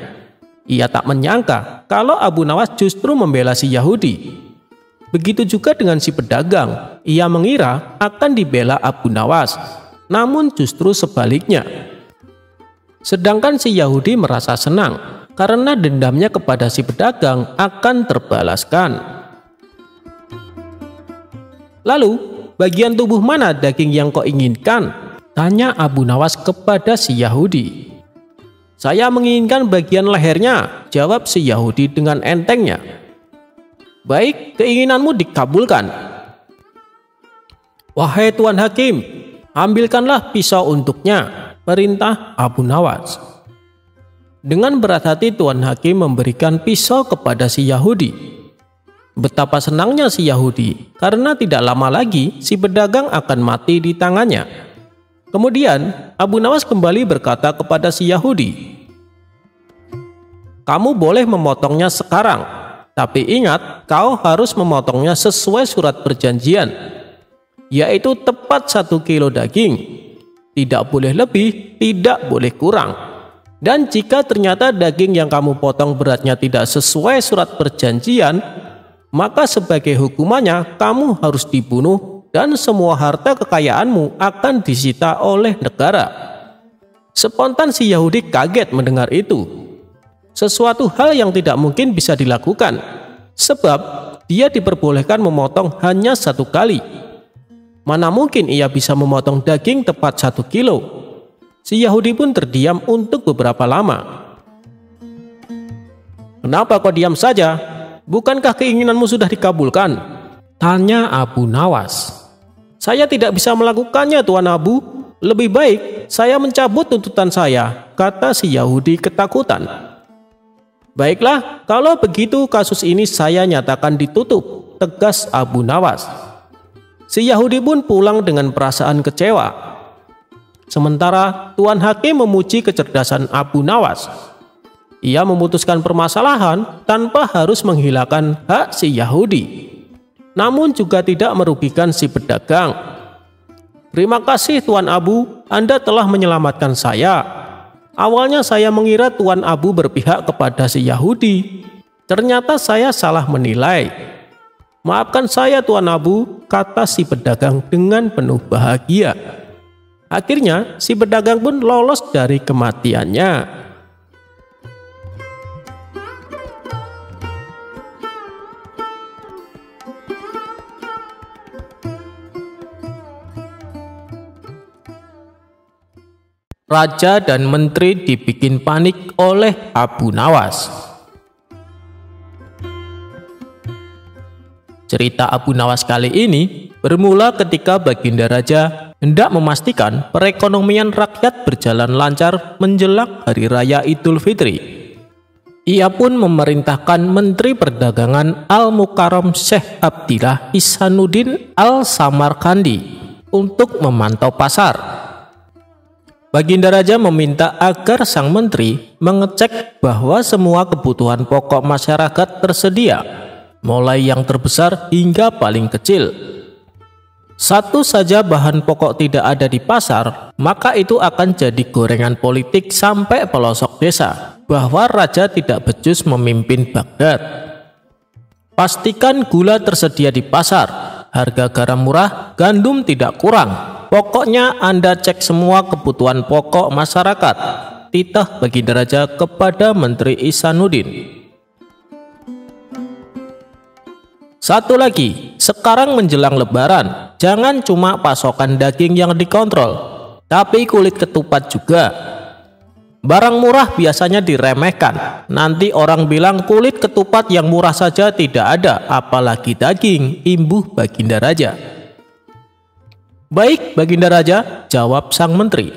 Ia tak menyangka kalau Abu Nawas justru membela si Yahudi. Begitu juga dengan si pedagang. Ia mengira akan dibela Abu Nawas. Namun justru sebaliknya. Sedangkan si Yahudi merasa senang karena dendamnya kepada si pedagang akan terbalaskan. Lalu, bagian tubuh mana daging yang kau inginkan? Tanya Abu Nawas kepada si Yahudi. Saya menginginkan bagian lehernya, jawab si Yahudi dengan entengnya. Baik, keinginanmu dikabulkan. Wahai Tuan Hakim, ambilkanlah pisau untuknya, perintah Abu Nawas. Dengan berat hati Tuan Hakim memberikan pisau kepada si Yahudi. Betapa senangnya si Yahudi karena tidak lama lagi si pedagang akan mati di tangannya. Kemudian Abu Nawas kembali berkata kepada si Yahudi, kamu boleh memotongnya sekarang, tapi ingat kau harus memotongnya sesuai surat perjanjian, yaitu tepat 1 kilo daging. Tidak boleh lebih, tidak boleh kurang. Dan jika ternyata daging yang kamu potong beratnya tidak sesuai surat perjanjian, maka sebagai hukumannya kamu harus dibunuh dan semua harta kekayaanmu akan disita oleh negara. Spontan si Yahudi kaget mendengar itu. Sesuatu hal yang tidak mungkin bisa dilakukan, sebab dia diperbolehkan memotong hanya 1 kali. Mana mungkin ia bisa memotong daging tepat 1 kilo? Si Yahudi pun terdiam untuk beberapa lama. Kenapa kau diam saja? Bukankah keinginanmu sudah dikabulkan? Tanya Abu Nawas. Saya tidak bisa melakukannya, Tuan Abu. Lebih baik saya mencabut tuntutan saya, kata si Yahudi ketakutan. Baiklah, kalau begitu kasus ini saya nyatakan ditutup, tegas Abu Nawas. Si Yahudi pun pulang dengan perasaan kecewa. Sementara Tuan Hakim memuji kecerdasan Abu Nawas. Ia memutuskan permasalahan tanpa harus menghilangkan hak si Yahudi, namun juga tidak merugikan si pedagang. Terima kasih Tuan Abu, Anda telah menyelamatkan saya. Awalnya saya mengira Tuan Abu berpihak kepada si Yahudi. Ternyata saya salah menilai. Maafkan saya Tuan Abu, kata si pedagang dengan penuh bahagia. Akhirnya si pedagang pun lolos dari kematiannya. Raja dan menteri dibikin panik oleh Abu Nawas. Cerita Abu Nawas kali ini bermula ketika Baginda Raja hendak memastikan perekonomian rakyat berjalan lancar menjelang Hari Raya Idul Fitri. Ia pun memerintahkan Menteri Perdagangan Al-Mukarram Syekh Abdillah Ihsanuddin Al-Samarkandi untuk memantau pasar. Baginda Raja meminta agar sang menteri mengecek bahwa semua kebutuhan pokok masyarakat tersedia, mulai yang terbesar hingga paling kecil. Satu saja bahan pokok tidak ada di pasar, maka itu akan jadi gorengan politik sampai pelosok desa bahwa raja tidak becus memimpin Baghdad. Pastikan gula tersedia di pasar, harga garam murah, gandum tidak kurang. Pokoknya Anda cek semua kebutuhan pokok masyarakat, titah Baginda Raja kepada Menteri Ihsanuddin. Satu lagi, sekarang menjelang Lebaran, jangan cuma pasokan daging yang dikontrol, tapi kulit ketupat juga. Barang murah biasanya diremehkan, nanti orang bilang kulit ketupat yang murah saja tidak ada, apalagi daging, imbuh Baginda Raja. Baik Baginda Raja, jawab sang menteri.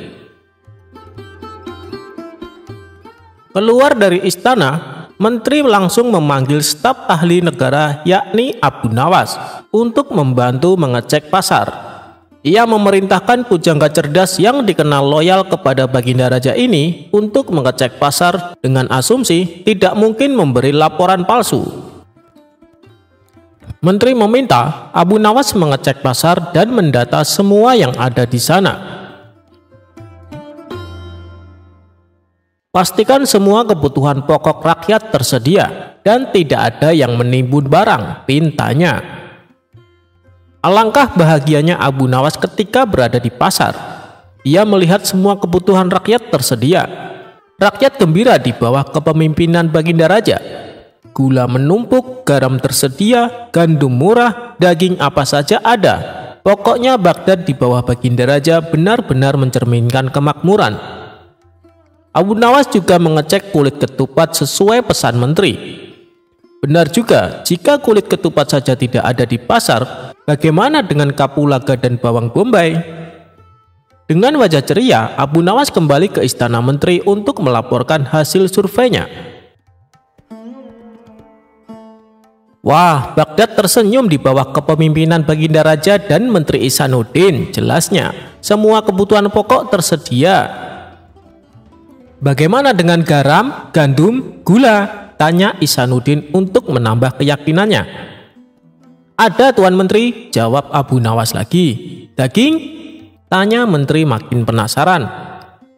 Keluar dari istana, menteri langsung memanggil staf ahli negara yakni Abu Nawas untuk membantu mengecek pasar. Ia memerintahkan pujangga cerdas yang dikenal loyal kepada Baginda Raja ini untuk mengecek pasar dengan asumsi tidak mungkin memberi laporan palsu. Menteri meminta Abu Nawas mengecek pasar dan mendata semua yang ada di sana. Pastikan semua kebutuhan pokok rakyat tersedia dan tidak ada yang menimbun barang, pintanya. Alangkah bahagianya Abu Nawas ketika berada di pasar. Ia melihat semua kebutuhan rakyat tersedia. Rakyat gembira di bawah kepemimpinan Baginda Raja. Gula menumpuk, garam tersedia, gandum murah, daging apa saja ada. Pokoknya Baghdad di bawah Baginda Raja benar-benar mencerminkan kemakmuran. Abu Nawas juga mengecek kulit ketupat sesuai pesan menteri. Benar juga, jika kulit ketupat saja tidak ada di pasar, bagaimana dengan kapulaga dan bawang bombay? Dengan wajah ceria, Abu Nawas kembali ke istana menteri untuk melaporkan hasil surveinya. Wah, Baghdad tersenyum di bawah kepemimpinan Baginda Raja dan Menteri Ihsanuddin. Jelasnya, semua kebutuhan pokok tersedia. Bagaimana dengan garam, gandum, gula? Tanya Ihsanuddin untuk menambah keyakinannya. Ada, Tuan Menteri, jawab Abu Nawas lagi. Daging? Tanya menteri makin penasaran.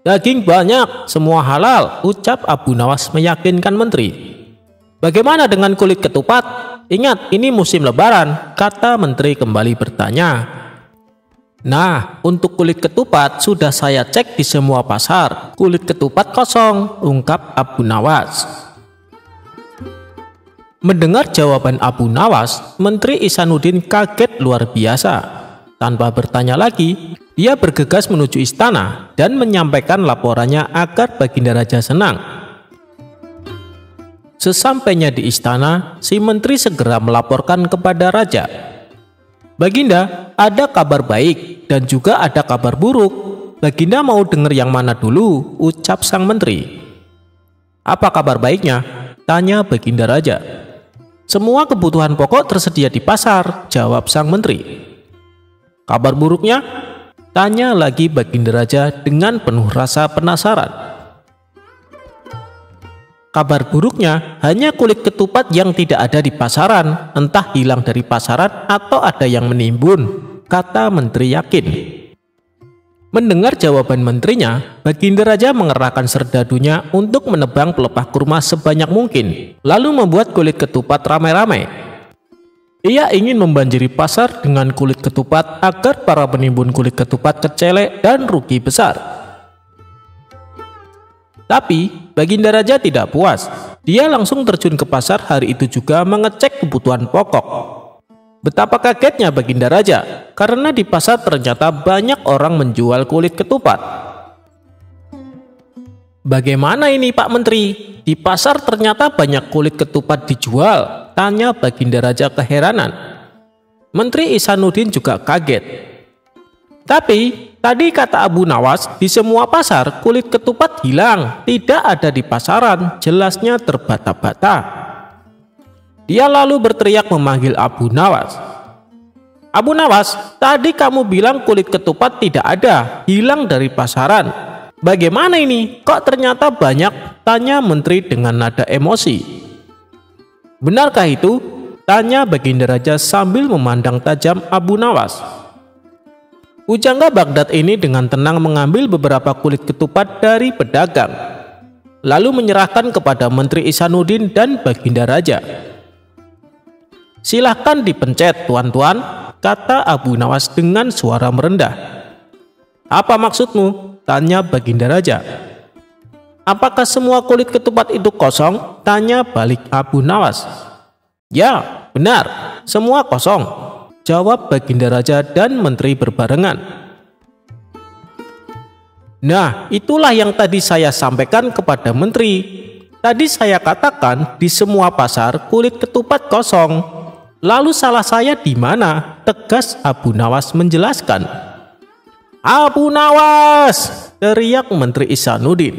Daging banyak, semua halal, ucap Abu Nawas meyakinkan menteri. Bagaimana dengan kulit ketupat? Ingat, ini musim lebaran, kata menteri kembali bertanya. Nah, untuk kulit ketupat sudah saya cek di semua pasar. Kulit ketupat kosong, ungkap Abu Nawas. Mendengar jawaban Abu Nawas, Menteri Ihsanuddin kaget luar biasa. Tanpa bertanya lagi, dia bergegas menuju istana dan menyampaikan laporannya agar Baginda Raja senang. Sesampainya di istana, si menteri segera melaporkan kepada raja. Baginda, ada kabar baik dan juga ada kabar buruk. Baginda mau dengar yang mana dulu? Ucap sang menteri. Apa kabar baiknya? Tanya Baginda Raja. Semua kebutuhan pokok tersedia di pasar, jawab sang menteri. Kabar buruknya? Tanya lagi Baginda Raja dengan penuh rasa penasaran. Kabar buruknya hanya kulit ketupat yang tidak ada di pasaran, entah hilang dari pasaran atau ada yang menimbun, kata menteri yakin. Mendengar jawaban menterinya, Baginda Raja mengerahkan serdadunya untuk menebang pelepah kurma sebanyak mungkin, lalu membuat kulit ketupat ramai-ramai. Ia ingin membanjiri pasar dengan kulit ketupat agar para penimbun kulit ketupat kecelek dan rugi besar. Tapi Baginda Raja tidak puas. Dia langsung terjun ke pasar hari itu juga mengecek kebutuhan pokok. Betapa kagetnya Baginda Raja karena di pasar ternyata banyak orang menjual kulit ketupat. Bagaimana ini Pak Menteri? Di pasar ternyata banyak kulit ketupat dijual, tanya Baginda Raja keheranan. Menteri Ihsanuddin juga kaget. Tapi tadi kata Abu Nawas, di semua pasar kulit ketupat hilang, tidak ada di pasaran, jelasnya terbata-bata. Dia lalu berteriak memanggil Abu Nawas. Abu Nawas, tadi kamu bilang kulit ketupat tidak ada, hilang dari pasaran. Bagaimana ini? Kok ternyata banyak? Tanya menteri dengan nada emosi. Benarkah itu? Tanya Baginda Raja sambil memandang tajam Abu Nawas. Pujangga Baghdad ini dengan tenang mengambil beberapa kulit ketupat dari pedagang, lalu menyerahkan kepada Menteri Ihsanuddin dan Baginda Raja. Silahkan dipencet, tuan-tuan, kata Abu Nawas dengan suara merendah. Apa maksudmu? Tanya Baginda Raja. Apakah semua kulit ketupat itu kosong? Tanya balik Abu Nawas. Ya, benar, semua kosong, jawab Baginda Raja dan menteri berbarengan. Nah, itulah yang tadi saya sampaikan kepada menteri. Tadi saya katakan di semua pasar kulit ketupat kosong. Lalu salah saya di mana? Tegas Abu Nawas menjelaskan. Abu Nawas! Teriak Menteri Ihsanuddin.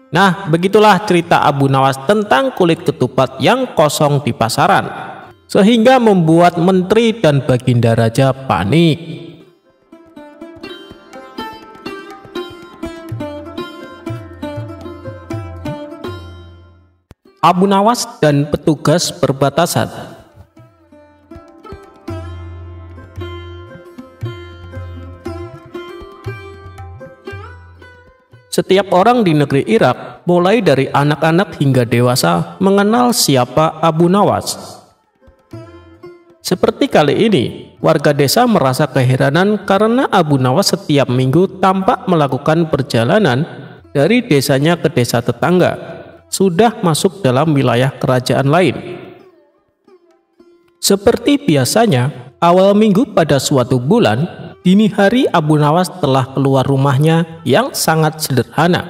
Nah, begitulah cerita Abu Nawas tentang kulit ketupat yang kosong di pasaran, sehingga membuat menteri dan Baginda Raja panik. Abu Nawas dan petugas perbatasan. Setiap orang di negeri Irak, mulai dari anak-anak hingga dewasa, mengenal siapa Abu Nawas. Seperti kali ini, warga desa merasa keheranan karena Abu Nawas setiap minggu tampak melakukan perjalanan dari desanya ke desa tetangga, sudah masuk dalam wilayah kerajaan lain. Seperti biasanya, awal minggu pada suatu bulan, dini hari Abu Nawas telah keluar rumahnya yang sangat sederhana.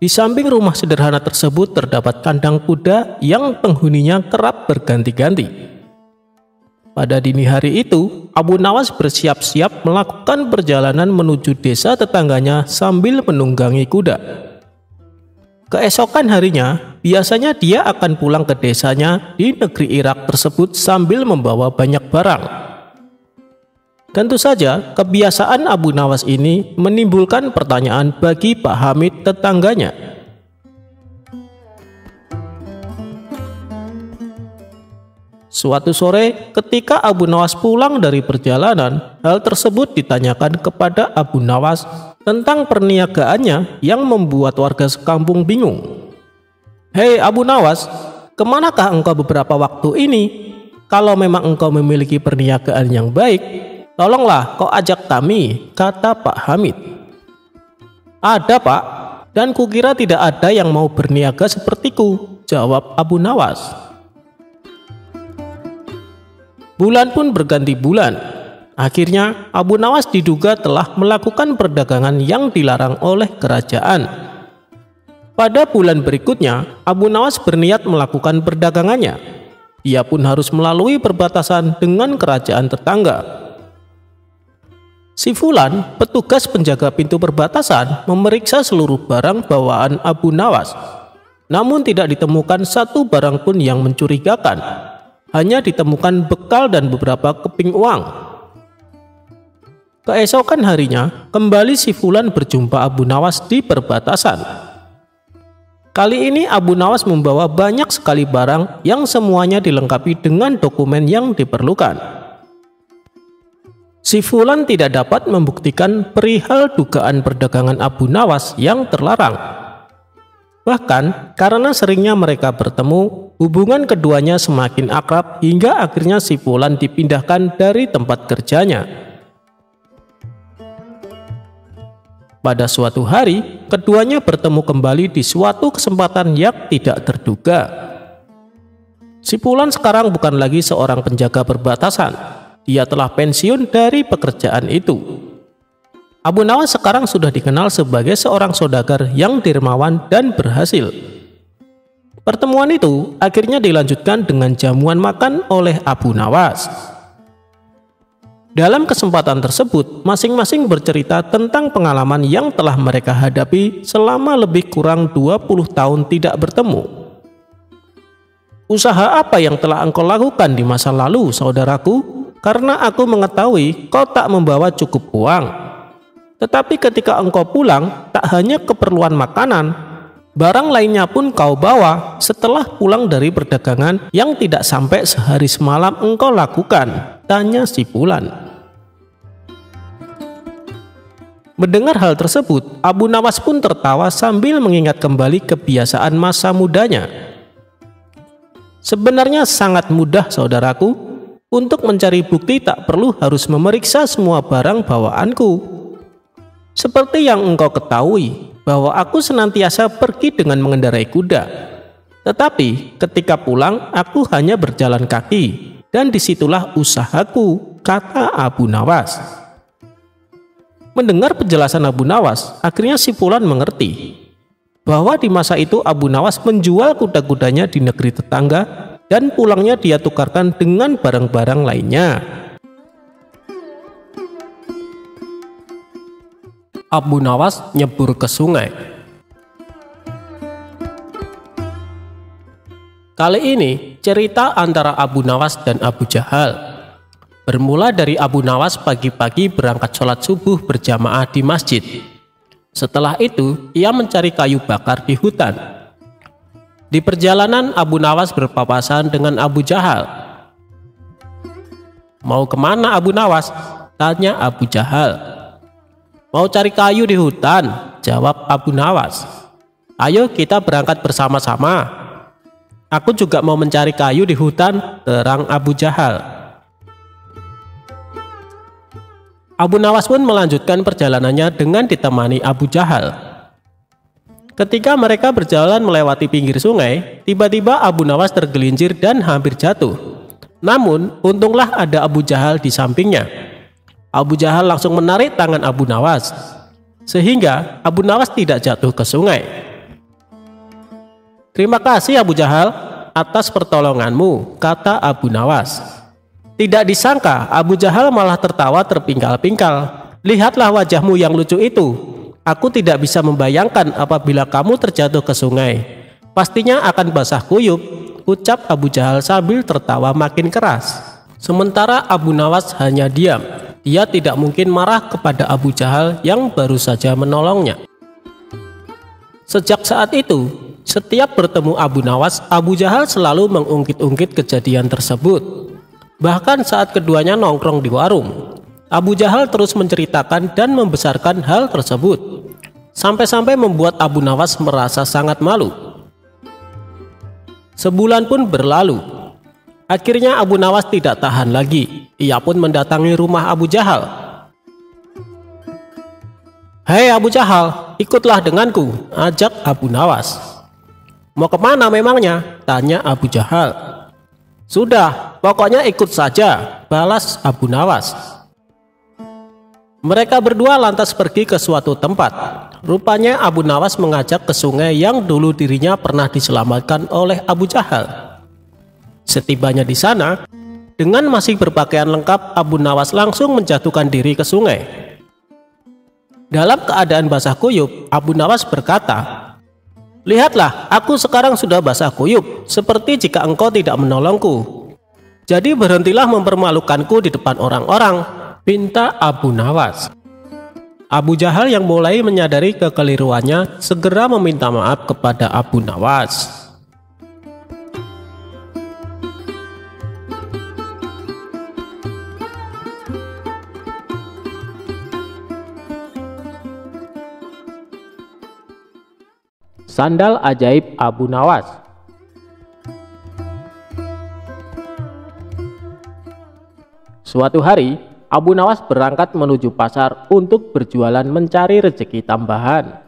Di samping rumah sederhana tersebut terdapat kandang kuda yang penghuninya kerap berganti-ganti. Pada dini hari itu, Abu Nawas bersiap-siap melakukan perjalanan menuju desa tetangganya sambil menunggangi kuda. Keesokan harinya, biasanya dia akan pulang ke desanya di negeri Irak tersebut sambil membawa banyak barang. Tentu saja, kebiasaan Abu Nawas ini menimbulkan pertanyaan bagi Pak Hamid tetangganya. Suatu sore, ketika Abu Nawas pulang dari perjalanan, hal tersebut ditanyakan kepada Abu Nawas tentang perniagaannya yang membuat warga sekampung bingung. "Hei Abu Nawas, kemanakah engkau beberapa waktu ini? Kalau memang engkau memiliki perniagaan yang baik, tolonglah kau ajak kami," kata Pak Hamid. "Ada Pak, dan kukira tidak ada yang mau berniaga sepertiku," jawab Abu Nawas. Bulan pun berganti bulan. Akhirnya Abu Nawas diduga telah melakukan perdagangan yang dilarang oleh kerajaan. Pada bulan berikutnya, Abu Nawas berniat melakukan perdagangannya. Ia pun harus melalui perbatasan dengan kerajaan tetangga. Si Fulan, petugas penjaga pintu perbatasan, memeriksa seluruh barang bawaan Abu Nawas. Namun tidak ditemukan satu barang pun yang mencurigakan. Hanya ditemukan bekal dan beberapa keping uang. Keesokan harinya, kembali si Fulan berjumpa Abu Nawas di perbatasan. Kali ini Abu Nawas membawa banyak sekali barang yang semuanya dilengkapi dengan dokumen yang diperlukan. Si Fulan tidak dapat membuktikan perihal dugaan perdagangan Abu Nawas yang terlarang. Bahkan karena seringnya mereka bertemu, hubungan keduanya semakin akrab hingga akhirnya si Fulan dipindahkan dari tempat kerjanya. Pada suatu hari, keduanya bertemu kembali di suatu kesempatan yang tidak terduga. Si Fulan sekarang bukan lagi seorang penjaga perbatasan. Dia telah pensiun dari pekerjaan itu. Abu Nawas sekarang sudah dikenal sebagai seorang saudagar yang dermawan dan berhasil. Pertemuan itu akhirnya dilanjutkan dengan jamuan makan oleh Abu Nawas. Dalam kesempatan tersebut, masing-masing bercerita tentang pengalaman yang telah mereka hadapi selama lebih kurang 20 tahun tidak bertemu. "Usaha apa yang telah engkau lakukan di masa lalu, saudaraku? Karena aku mengetahui kau tak membawa cukup uang. Tetapi ketika engkau pulang, tak hanya keperluan makanan, barang lainnya pun kau bawa setelah pulang dari perdagangan yang tidak sampai sehari semalam engkau lakukan," tanya si Fulan. Mendengar hal tersebut, Abu Nawas pun tertawa sambil mengingat kembali kebiasaan masa mudanya. "Sebenarnya sangat mudah, saudaraku. Untuk mencari bukti tak perlu harus memeriksa semua barang bawaanku. Seperti yang engkau ketahui, bahwa aku senantiasa pergi dengan mengendarai kuda. Tetapi ketika pulang, aku hanya berjalan kaki, dan disitulah usahaku," kata Abu Nawas. Mendengar penjelasan Abu Nawas, akhirnya si Fulan mengerti bahwa di masa itu Abu Nawas menjual kuda-kudanya di negeri tetangga dan pulangnya dia tukarkan dengan barang-barang lainnya. Abu Nawas nyebur ke sungai. Kali ini cerita antara Abu Nawas dan Abu Jahal. Bermula dari Abu Nawas pagi-pagi berangkat sholat subuh berjamaah di masjid. Setelah itu ia mencari kayu bakar di hutan. Di perjalanan Abu Nawas berpapasan dengan Abu Jahal. "Mau kemana Abu Nawas?" tanya Abu Jahal. "Mau cari kayu di hutan," jawab Abu Nawas. "Ayo kita berangkat bersama-sama." "Aku juga mau mencari kayu di hutan," terang Abu Jahal. Abu Nawas pun melanjutkan perjalanannya dengan ditemani Abu Jahal. Ketika mereka berjalan melewati pinggir sungai, tiba-tiba Abu Nawas tergelincir dan hampir jatuh. Namun, untunglah ada Abu Jahal di sampingnya. Abu Jahal langsung menarik tangan Abu Nawas, sehingga Abu Nawas tidak jatuh ke sungai. "Terima kasih Abu Jahal atas pertolonganmu," kata Abu Nawas. Tidak disangka Abu Jahal malah tertawa terpingkal-pingkal. "Lihatlah wajahmu yang lucu itu. Aku tidak bisa membayangkan apabila kamu terjatuh ke sungai. Pastinya akan basah kuyup," ucap Abu Jahal sambil tertawa makin keras. Sementara Abu Nawas hanya diam. Dia tidak mungkin marah kepada Abu Jahal yang baru saja menolongnya. Sejak saat itu, setiap bertemu Abu Nawas, Abu Jahal selalu mengungkit-ungkit kejadian tersebut. Bahkan saat keduanya nongkrong di warung, Abu Jahal terus menceritakan dan membesarkan hal tersebut, sampai-sampai membuat Abu Nawas merasa sangat malu. Sebulan pun berlalu. Akhirnya Abu Nawas tidak tahan lagi. Ia pun mendatangi rumah Abu Jahal. "Hei Abu Jahal, ikutlah denganku," ajak Abu Nawas. "Mau kemana memangnya?" tanya Abu Jahal. "Sudah, pokoknya ikut saja," balas Abu Nawas. Mereka berdua lantas pergi ke suatu tempat. Rupanya Abu Nawas mengajak ke sungai yang dulu dirinya pernah diselamatkan oleh Abu Jahal. Setibanya di sana, dengan masih berpakaian lengkap, Abu Nawas langsung menjatuhkan diri ke sungai. Dalam keadaan basah kuyup, Abu Nawas berkata, "Lihatlah, aku sekarang sudah basah kuyup, seperti jika engkau tidak menolongku. Jadi berhentilah mempermalukanku di depan orang-orang," pinta Abu Nawas. Abu Jahal yang mulai menyadari kekeliruannya segera meminta maaf kepada Abu Nawas. Sandal ajaib Abu Nawas. Suatu hari, Abu Nawas berangkat menuju pasar untuk berjualan mencari rezeki tambahan.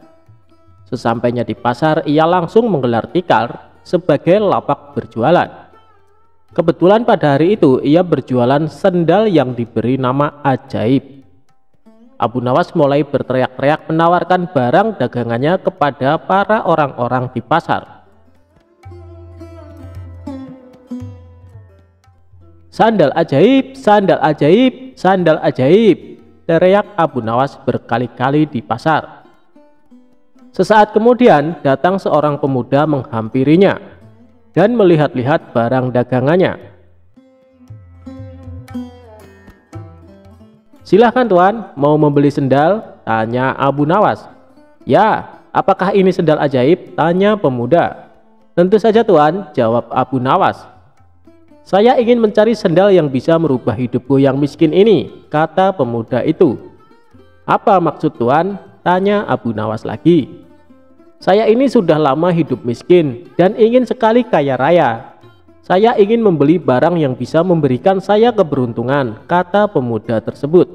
Sesampainya di pasar, ia langsung menggelar tikar sebagai lapak berjualan. Kebetulan pada hari itu ia berjualan sendal yang diberi nama ajaib. Abu Nawas mulai berteriak-teriak menawarkan barang dagangannya kepada para orang-orang di pasar. "Sandal ajaib, sandal ajaib, sandal ajaib," teriak Abu Nawas berkali-kali di pasar. Sesaat kemudian datang seorang pemuda menghampirinya dan melihat-lihat barang dagangannya. "Silahkan tuan, mau membeli sendal?" tanya Abu Nawas. "Ya, apakah ini sendal ajaib?" tanya pemuda. "Tentu saja tuan," jawab Abu Nawas. "Saya ingin mencari sendal yang bisa merubah hidupku yang miskin ini," kata pemuda itu. "Apa maksud tuan?" tanya Abu Nawas lagi. "Saya ini sudah lama hidup miskin dan ingin sekali kaya raya. Saya ingin membeli barang yang bisa memberikan saya keberuntungan," kata pemuda tersebut.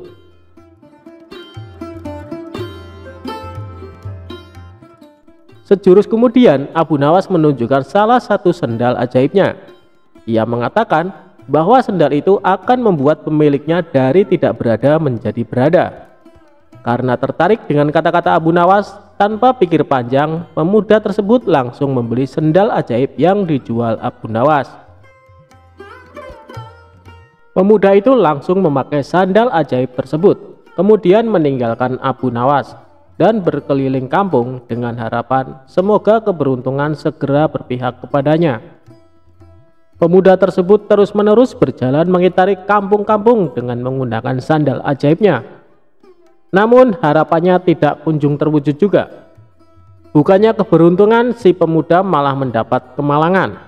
Sejurus kemudian, Abu Nawas menunjukkan salah satu sendal ajaibnya. Ia mengatakan bahwa sendal itu akan membuat pemiliknya dari tidak berada menjadi berada. Karena tertarik dengan kata-kata Abu Nawas, tanpa pikir panjang, pemuda tersebut langsung membeli sendal ajaib yang dijual Abu Nawas. Pemuda itu langsung memakai sandal ajaib tersebut, kemudian meninggalkan Abu Nawas dan berkeliling kampung dengan harapan semoga keberuntungan segera berpihak kepadanya. Pemuda tersebut terus-menerus berjalan mengitari kampung-kampung dengan menggunakan sandal ajaibnya. Namun harapannya tidak kunjung terwujud juga. Bukannya keberuntungan, si pemuda malah mendapat kemalangan.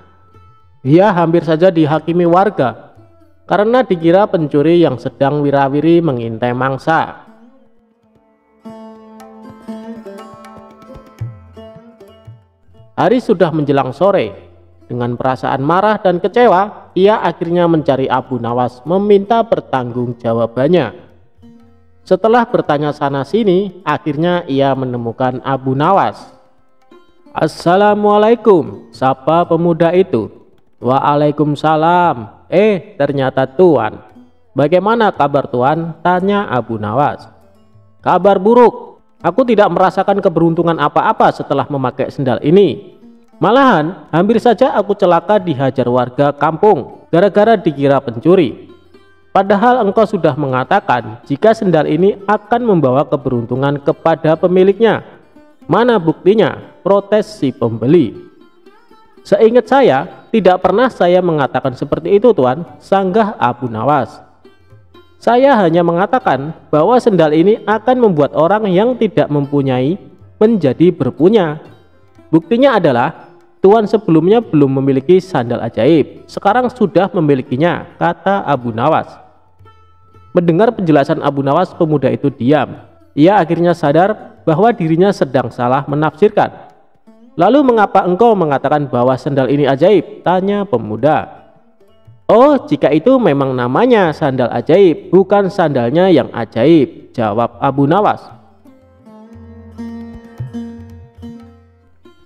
Dia hampir saja dihakimi warga karena dikira pencuri yang sedang wirawiri mengintai mangsa. Hari sudah menjelang sore. Dengan perasaan marah dan kecewa, ia akhirnya mencari Abu Nawas meminta pertanggungjawabannya. Setelah bertanya sana sini, akhirnya ia menemukan Abu Nawas. "Assalamualaikum," sapa pemuda itu. "Waalaikumsalam. Ternyata Tuan. Bagaimana kabar Tuan?" tanya Abu Nawas. "Kabar buruk. Aku tidak merasakan keberuntungan apa-apa setelah memakai sendal ini. Malahan hampir saja aku celaka dihajar warga kampung gara-gara dikira pencuri. Padahal engkau sudah mengatakan jika sendal ini akan membawa keberuntungan kepada pemiliknya. Mana buktinya?" protes si pembeli. "Seingat saya, tidak pernah saya mengatakan seperti itu Tuan," sanggah Abu Nawas. "Saya hanya mengatakan bahwa sendal ini akan membuat orang yang tidak mempunyai menjadi berpunya. Buktinya adalah Tuan sebelumnya belum memiliki sandal ajaib, sekarang sudah memilikinya," kata Abu Nawas. Mendengar penjelasan Abu Nawas, pemuda itu diam. Ia akhirnya sadar bahwa dirinya sedang salah menafsirkan. "Lalu mengapa engkau mengatakan bahwa sandal ini ajaib?" tanya pemuda. "Oh, jika itu memang namanya sandal ajaib, bukan sandalnya yang ajaib," jawab Abu Nawas.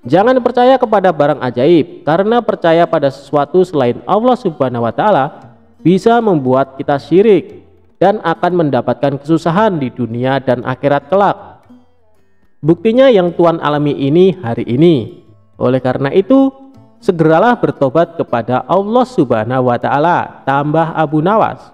Jangan percaya kepada barang ajaib, karena percaya pada sesuatu selain Allah Subhanahu wa Ta'ala bisa membuat kita syirik dan akan mendapatkan kesusahan di dunia dan akhirat kelak. Buktinya yang Tuan alami ini hari ini. Oleh karena itu, segeralah bertobat kepada Allah Subhanahu wa Ta'ala, tambah Abu Nawas.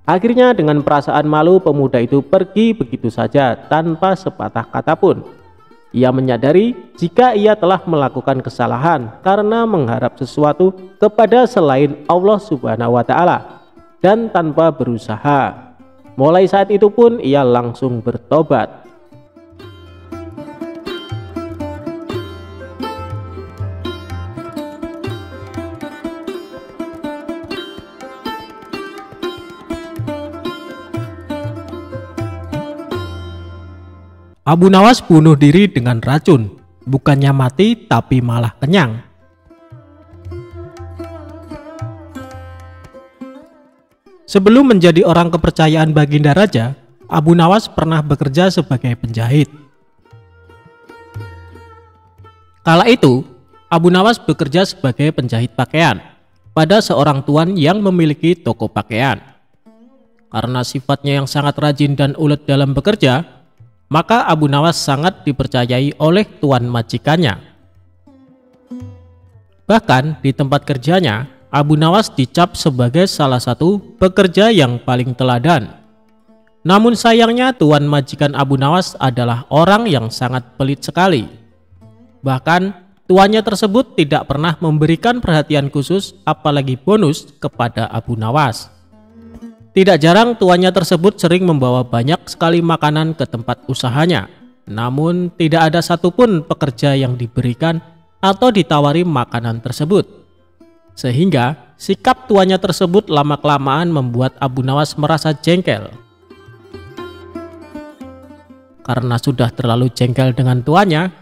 Akhirnya dengan perasaan malu, pemuda itu pergi begitu saja tanpa sepatah kata pun. Ia menyadari jika ia telah melakukan kesalahan karena mengharap sesuatu kepada selain Allah Subhanahu wa Ta'ala dan tanpa berusaha. Mulai saat itu pun ia langsung bertobat. Abu Nawas bunuh diri dengan racun, bukannya mati tapi malah kenyang. Sebelum menjadi orang kepercayaan Baginda Raja, Abu Nawas pernah bekerja sebagai penjahit. Kala itu, Abu Nawas bekerja sebagai penjahit pakaian pada seorang tuan yang memiliki toko pakaian. Karena sifatnya yang sangat rajin dan ulet dalam bekerja, maka Abu Nawas sangat dipercayai oleh tuan majikannya. Bahkan di tempat kerjanya, Abu Nawas dicap sebagai salah satu pekerja yang paling teladan. Namun sayangnya tuan majikan Abu Nawas adalah orang yang sangat pelit sekali. Bahkan tuannya tersebut tidak pernah memberikan perhatian khusus apalagi bonus kepada Abu Nawas. Tidak jarang tuannya tersebut sering membawa banyak sekali makanan ke tempat usahanya. Namun tidak ada satupun pekerja yang diberikan atau ditawari makanan tersebut. Sehingga sikap tuannya tersebut lama-kelamaan membuat Abu Nawas merasa jengkel. Karena sudah terlalu jengkel dengan tuannya,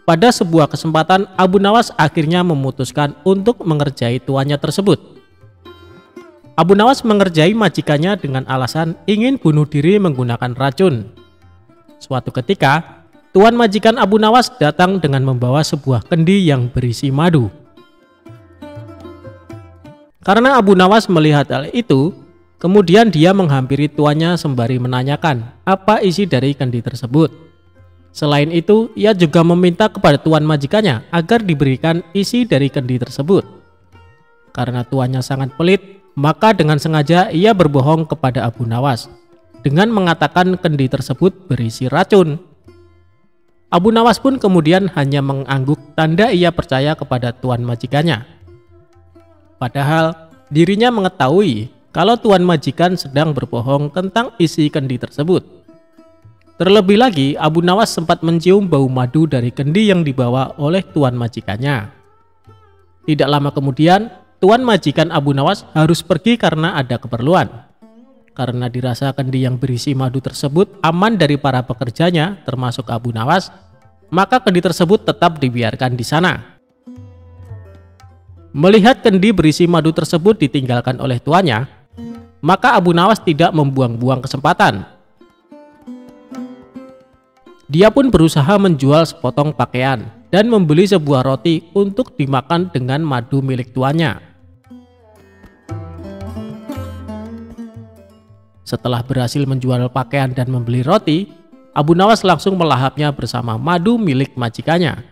pada sebuah kesempatan Abu Nawas akhirnya memutuskan untuk mengerjai tuannya tersebut. Abu Nawas mengerjai majikannya dengan alasan ingin bunuh diri menggunakan racun. Suatu ketika, tuan majikan Abu Nawas datang dengan membawa sebuah kendi yang berisi madu. Karena Abu Nawas melihat hal itu, kemudian dia menghampiri tuannya sembari menanyakan apa isi dari kendi tersebut. Selain itu, ia juga meminta kepada tuan majikannya agar diberikan isi dari kendi tersebut. Karena tuannya sangat pelit, maka dengan sengaja ia berbohong kepada Abu Nawas dengan mengatakan kendi tersebut berisi racun. Abu Nawas pun kemudian hanya mengangguk tanda ia percaya kepada tuan majikannya. Padahal dirinya mengetahui kalau tuan majikan sedang berbohong tentang isi kendi tersebut. Terlebih lagi, Abu Nawas sempat mencium bau madu dari kendi yang dibawa oleh tuan majikannya. Tidak lama kemudian, tuan majikan Abu Nawas harus pergi karena ada keperluan. Karena dirasa kendi yang berisi madu tersebut aman dari para pekerjanya, termasuk Abu Nawas, maka kendi tersebut tetap dibiarkan di sana. Melihat kendi berisi madu tersebut ditinggalkan oleh tuannya, maka Abu Nawas tidak membuang-buang kesempatan. Dia pun berusaha menjual sepotong pakaian dan membeli sebuah roti untuk dimakan dengan madu milik tuannya. Setelah berhasil menjual pakaian dan membeli roti, Abu Nawas langsung melahapnya bersama madu milik majikannya.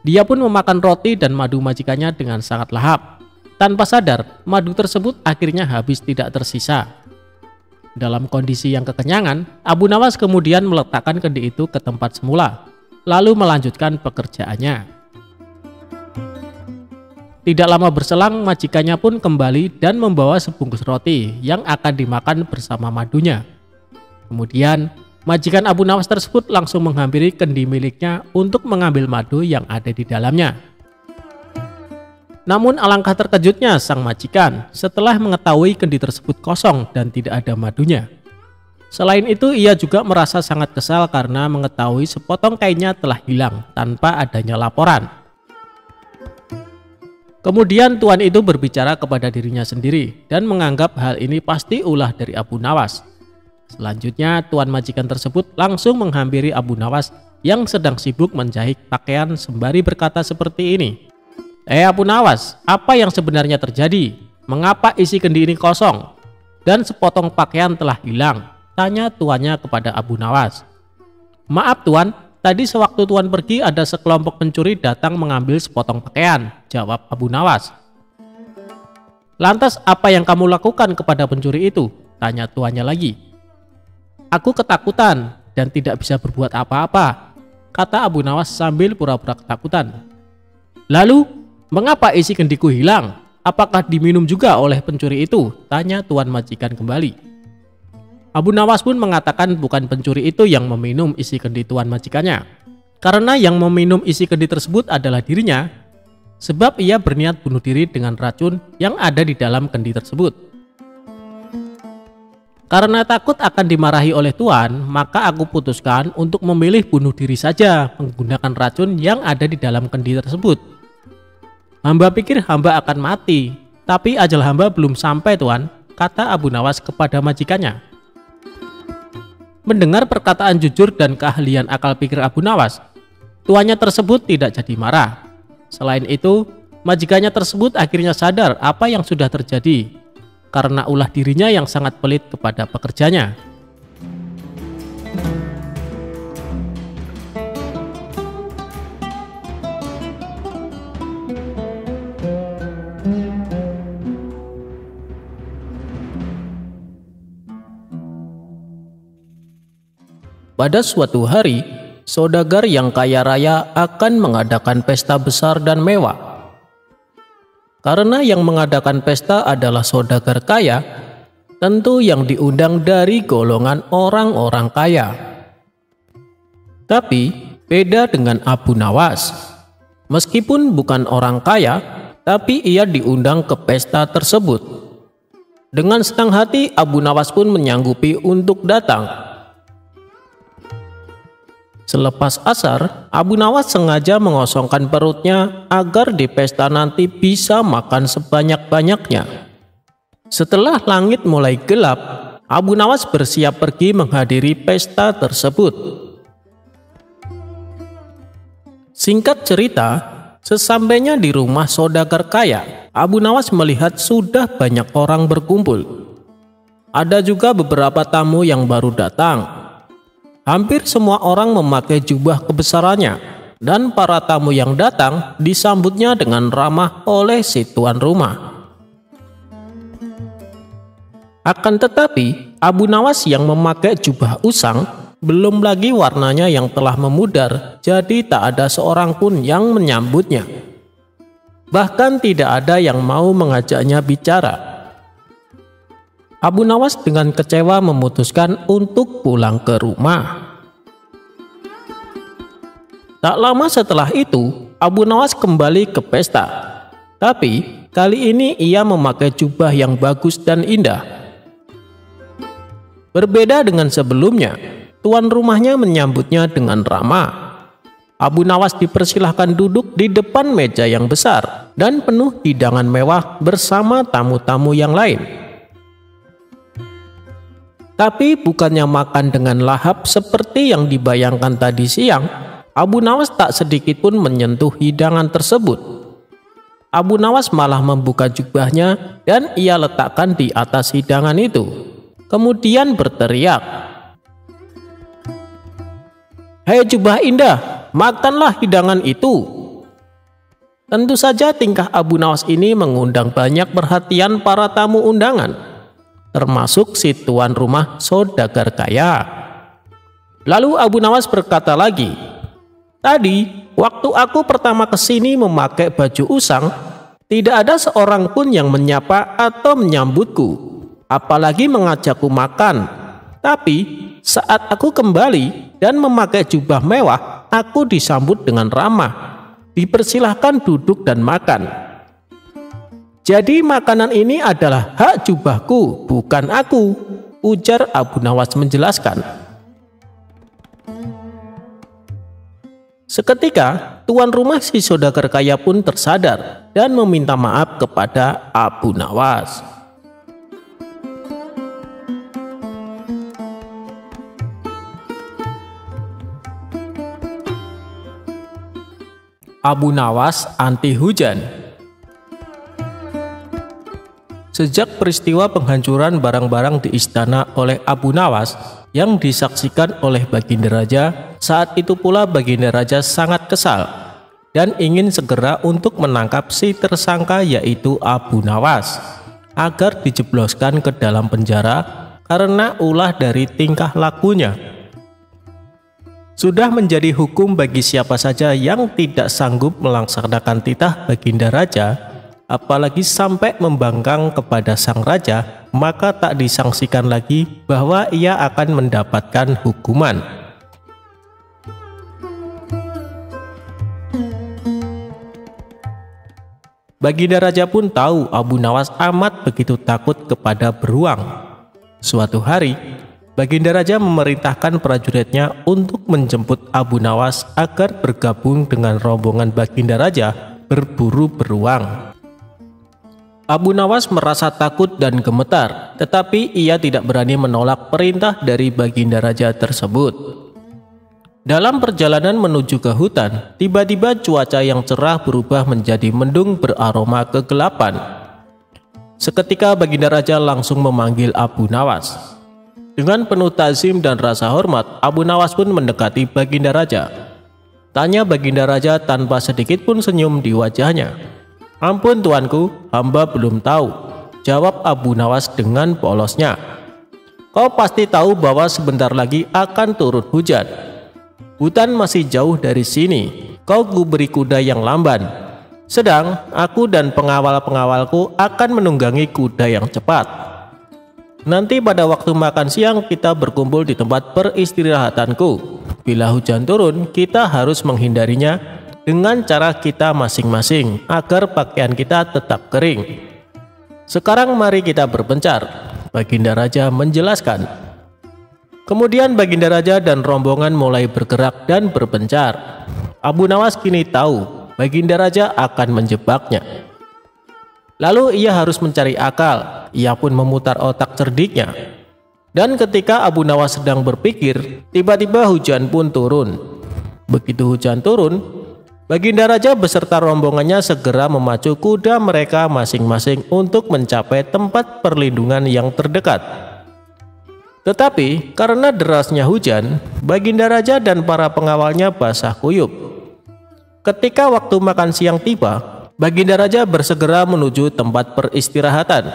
Dia pun memakan roti dan madu majikannya dengan sangat lahap. Tanpa sadar, madu tersebut akhirnya habis tidak tersisa. Dalam kondisi yang kekenyangan, Abu Nawas kemudian meletakkan kendi itu ke tempat semula, lalu melanjutkan pekerjaannya. Tidak lama berselang, majikannya pun kembali dan membawa sebungkus roti yang akan dimakan bersama madunya. Kemudian, majikan Abu Nawas tersebut langsung menghampiri kendi miliknya untuk mengambil madu yang ada di dalamnya. Namun alangkah terkejutnya sang majikan setelah mengetahui kendi tersebut kosong dan tidak ada madunya. Selain itu, ia juga merasa sangat kesal karena mengetahui sepotong kainnya telah hilang tanpa adanya laporan. Kemudian tuan itu berbicara kepada dirinya sendiri dan menganggap hal ini pasti ulah dari Abu Nawas. Selanjutnya, tuan majikan tersebut langsung menghampiri Abu Nawas yang sedang sibuk menjahit pakaian sembari berkata seperti ini. Abu Nawas, apa yang sebenarnya terjadi? Mengapa isi kendi ini kosong? Dan sepotong pakaian telah hilang? Tanya tuannya kepada Abu Nawas. Maaf tuan, tadi sewaktu tuan pergi ada sekelompok pencuri datang mengambil sepotong pakaian, jawab Abu Nawas. Lantas apa yang kamu lakukan kepada pencuri itu? Tanya tuannya lagi. Aku ketakutan dan tidak bisa berbuat apa-apa, kata Abu Nawas sambil pura-pura ketakutan. Lalu, mengapa isi kendiku hilang? Apakah diminum juga oleh pencuri itu? Tanya tuan majikan kembali. Abu Nawas pun mengatakan bukan pencuri itu yang meminum isi kendi tuan majikannya, karena yang meminum isi kendi tersebut adalah dirinya, sebab ia berniat bunuh diri dengan racun yang ada di dalam kendi tersebut. Karena takut akan dimarahi oleh tuan, maka aku putuskan untuk memilih bunuh diri saja menggunakan racun yang ada di dalam kendi tersebut. Hamba pikir hamba akan mati, tapi ajal hamba belum sampai tuan, kata Abu Nawas kepada majikannya. Mendengar perkataan jujur dan keahlian akal pikir Abu Nawas, tuannya tersebut tidak jadi marah. Selain itu, majikannya tersebut akhirnya sadar apa yang sudah terjadi, karena ulah dirinya yang sangat pelit kepada pekerjanya. Pada suatu hari, saudagar yang kaya raya akan mengadakan pesta besar dan mewah. Karena yang mengadakan pesta adalah saudagar kaya, tentu yang diundang dari golongan orang-orang kaya. Tapi beda dengan Abu Nawas. Meskipun bukan orang kaya, tapi ia diundang ke pesta tersebut. Dengan senang hati, Abu Nawas pun menyanggupi untuk datang. Selepas asar, Abu Nawas sengaja mengosongkan perutnya agar di pesta nanti bisa makan sebanyak-banyaknya. Setelah langit mulai gelap, Abu Nawas bersiap pergi menghadiri pesta tersebut. Singkat cerita, sesampainya di rumah saudagar kaya, Abu Nawas melihat sudah banyak orang berkumpul. Ada juga beberapa tamu yang baru datang. Hampir semua orang memakai jubah kebesarannya, dan para tamu yang datang disambutnya dengan ramah oleh si tuan rumah. Akan tetapi, Abu Nawas yang memakai jubah usang, belum lagi warnanya yang telah memudar, jadi tak ada seorang pun yang menyambutnya. Bahkan tidak ada yang mau mengajaknya bicara. Abu Nawas dengan kecewa memutuskan untuk pulang ke rumah. Tak lama setelah itu, Abu Nawas kembali ke pesta. Tapi kali ini ia memakai jubah yang bagus dan indah. Berbeda dengan sebelumnya, tuan rumahnya menyambutnya dengan ramah. Abu Nawas dipersilahkan duduk di depan meja yang besar dan penuh hidangan mewah bersama tamu-tamu yang lain. Tapi bukannya makan dengan lahap seperti yang dibayangkan tadi siang, Abu Nawas tak sedikit pun menyentuh hidangan tersebut. Abu Nawas malah membuka jubahnya dan ia letakkan di atas hidangan itu. Kemudian berteriak, "Hei jubah indah, makanlah hidangan itu." Tentu saja tingkah Abu Nawas ini mengundang banyak perhatian para tamu undangan, termasuk si tuan rumah saudagar kaya. Lalu Abu Nawas berkata lagi, "Tadi waktu aku pertama kesini memakai baju usang, tidak ada seorang pun yang menyapa atau menyambutku, apalagi mengajakku makan. Tapi saat aku kembali dan memakai jubah mewah, aku disambut dengan ramah. Dipersilahkan duduk dan makan. Jadi makanan ini adalah hak jubahku, bukan aku," ujar Abu Nawas menjelaskan. Seketika tuan rumah si saudagar kaya pun tersadar dan meminta maaf kepada Abu Nawas. Abu Nawas anti hujan. Sejak peristiwa penghancuran barang-barang di istana oleh Abu Nawas yang disaksikan oleh Baginda Raja, saat itu pula Baginda Raja sangat kesal dan ingin segera untuk menangkap si tersangka yaitu Abu Nawas agar dijebloskan ke dalam penjara karena ulah dari tingkah lakunya. Sudah menjadi hukum bagi siapa saja yang tidak sanggup melaksanakan titah Baginda Raja, apalagi sampai membangkang kepada sang raja, maka tak disangsikan lagi bahwa ia akan mendapatkan hukuman. Baginda Raja pun tahu Abu Nawas amat begitu takut kepada beruang. Suatu hari, Baginda Raja memerintahkan prajuritnya untuk menjemput Abu Nawas agar bergabung dengan rombongan Baginda Raja berburu beruang. Abu Nawas merasa takut dan gemetar, tetapi ia tidak berani menolak perintah dari Baginda Raja tersebut. Dalam perjalanan menuju ke hutan, tiba-tiba cuaca yang cerah berubah menjadi mendung beraroma kegelapan. Seketika Baginda Raja langsung memanggil Abu Nawas. Dengan penuh tazim dan rasa hormat, Abu Nawas pun mendekati Baginda Raja. Tanya Baginda Raja tanpa sedikit pun senyum di wajahnya. "Ampun tuanku, hamba belum tahu," jawab Abu Nawas dengan polosnya. "Kau pasti tahu bahwa sebentar lagi akan turun hujan. Hutan masih jauh dari sini, kau kuberi kuda yang lamban. Sedang aku dan pengawal-pengawalku akan menunggangi kuda yang cepat. Nanti pada waktu makan siang kita berkumpul di tempat peristirahatanku. Bila hujan turun, kita harus menghindarinya dengan cara kita masing-masing agar pakaian kita tetap kering. Sekarang mari kita berpencar," Baginda Raja menjelaskan. Kemudian Baginda Raja dan rombongan mulai bergerak dan berpencar. Abu Nawas kini tahu Baginda Raja akan menjebaknya. Lalu ia harus mencari akal, ia pun memutar otak cerdiknya. Dan ketika Abu Nawas sedang berpikir, tiba-tiba hujan pun turun. Begitu hujan turun, Baginda Raja beserta rombongannya segera memacu kuda mereka masing-masing untuk mencapai tempat perlindungan yang terdekat. Tetapi karena derasnya hujan, Baginda Raja dan para pengawalnya basah kuyup. Ketika waktu makan siang tiba, Baginda Raja bersegera menuju tempat peristirahatan.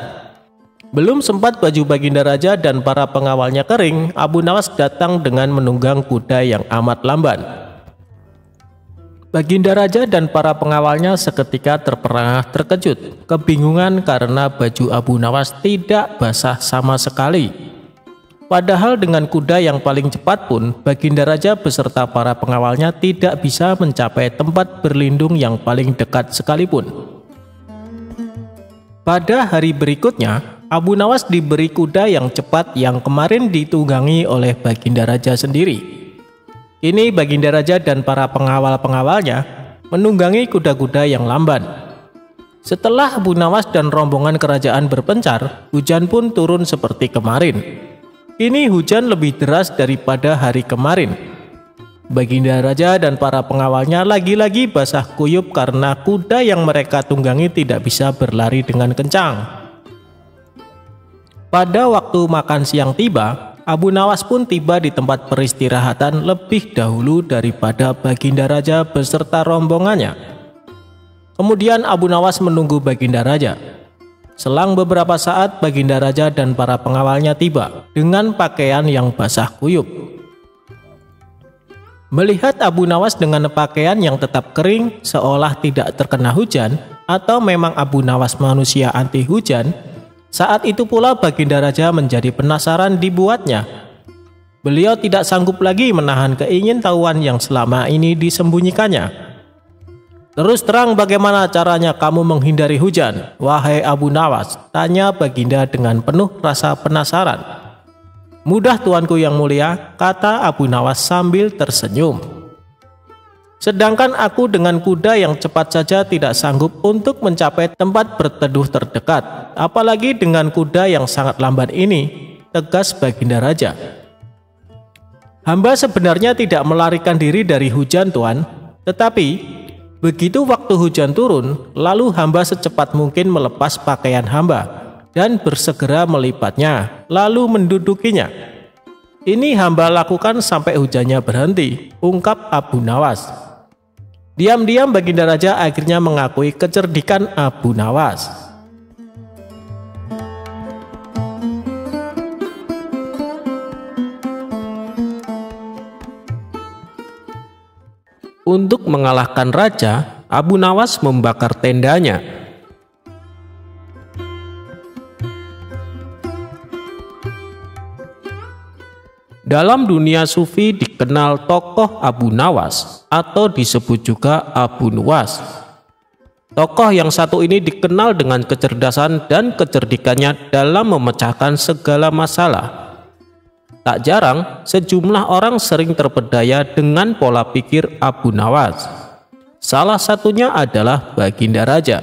Belum sempat baju Baginda Raja dan para pengawalnya kering, Abu Nawas datang dengan menunggang kuda yang amat lamban. Baginda Raja dan para pengawalnya seketika terperangah terkejut, kebingungan karena baju Abu Nawas tidak basah sama sekali. Padahal dengan kuda yang paling cepat pun, Baginda Raja beserta para pengawalnya tidak bisa mencapai tempat berlindung yang paling dekat sekalipun. Pada hari berikutnya, Abu Nawas diberi kuda yang cepat yang kemarin ditunggangi oleh Baginda Raja sendiri. Kini Baginda Raja dan para pengawal-pengawalnya menunggangi kuda-kuda yang lamban. Setelah Abu Nawas dan rombongan kerajaan berpencar, hujan pun turun seperti kemarin. Kini hujan lebih deras daripada hari kemarin. Baginda Raja dan para pengawalnya lagi-lagi basah kuyup karena kuda yang mereka tunggangi tidak bisa berlari dengan kencang. Pada waktu makan siang tiba, Abu Nawas pun tiba di tempat peristirahatan lebih dahulu daripada Baginda Raja beserta rombongannya. Kemudian Abu Nawas menunggu Baginda Raja. Selang beberapa saat, Baginda Raja dan para pengawalnya tiba dengan pakaian yang basah kuyup. Melihat Abu Nawas dengan pakaian yang tetap kering seolah tidak terkena hujan, atau memang Abu Nawas manusia anti hujan, saat itu pula Baginda Raja menjadi penasaran dibuatnya. Beliau tidak sanggup lagi menahan keingintahuan yang selama ini disembunyikannya. "Terus terang bagaimana caranya kamu menghindari hujan, wahai Abu Nawas?" tanya Baginda dengan penuh rasa penasaran. "Mudah tuanku yang mulia," kata Abu Nawas sambil tersenyum. "Sedangkan aku dengan kuda yang cepat saja tidak sanggup untuk mencapai tempat berteduh terdekat, apalagi dengan kuda yang sangat lambat ini," tegas Baginda Raja. "Hamba sebenarnya tidak melarikan diri dari hujan, Tuan. Tetapi begitu waktu hujan turun, lalu hamba secepat mungkin melepas pakaian hamba dan bersegera melipatnya, lalu mendudukinya. Ini hamba lakukan sampai hujannya berhenti," ungkap Abu Nawas. Diam-diam Baginda Raja akhirnya mengakui kecerdikan Abu Nawas. Untuk mengalahkan raja, Abu Nawas membakar tendanya. Dalam dunia sufi dikenal tokoh Abu Nawas atau disebut juga Abu Nuwas. Tokoh yang satu ini dikenal dengan kecerdasan dan kecerdikannya dalam memecahkan segala masalah. Tak jarang sejumlah orang sering terpedaya dengan pola pikir Abu Nawas. Salah satunya adalah Baginda Raja.